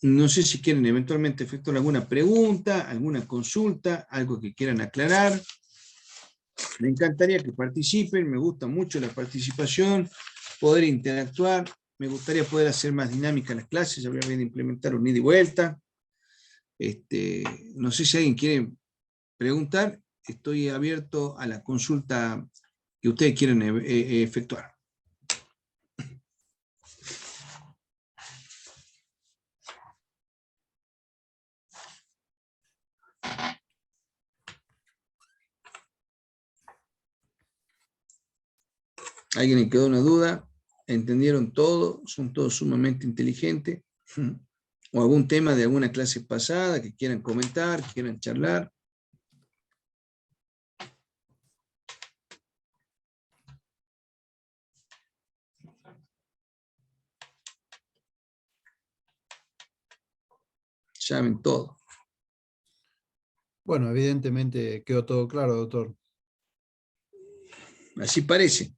No sé si quieren eventualmente efectuar alguna pregunta, alguna consulta, algo que quieran aclarar. Me encantaría que participen, me gusta mucho la participación, poder interactuar. Me gustaría poder hacer más dinámicas las clases, ya voy a implementar un ida y vuelta. No sé si alguien quiere preguntar, estoy abierto a la consulta que ustedes quieran efectuar. ¿Alguien le quedó una duda? ¿Entendieron todo? ¿Son todos sumamente inteligentes? ¿O algún tema de alguna clase pasada que quieran comentar, que quieran charlar? Saben todo. Bueno, evidentemente quedó todo claro, doctor. Así parece.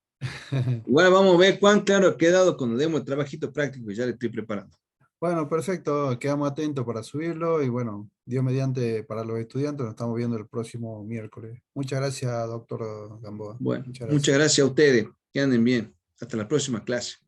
Igual vamos a ver cuán claro ha quedado cuando demos el trabajito práctico que ya le estoy preparando. Bueno, perfecto, quedamos atentos para subirlo y bueno, Dios mediante para los estudiantes nos estamos viendo el próximo miércoles. Muchas gracias, doctor Gamboa. Bueno, Muchas gracias. muchas gracias a ustedes. Que anden bien. Hasta la próxima clase.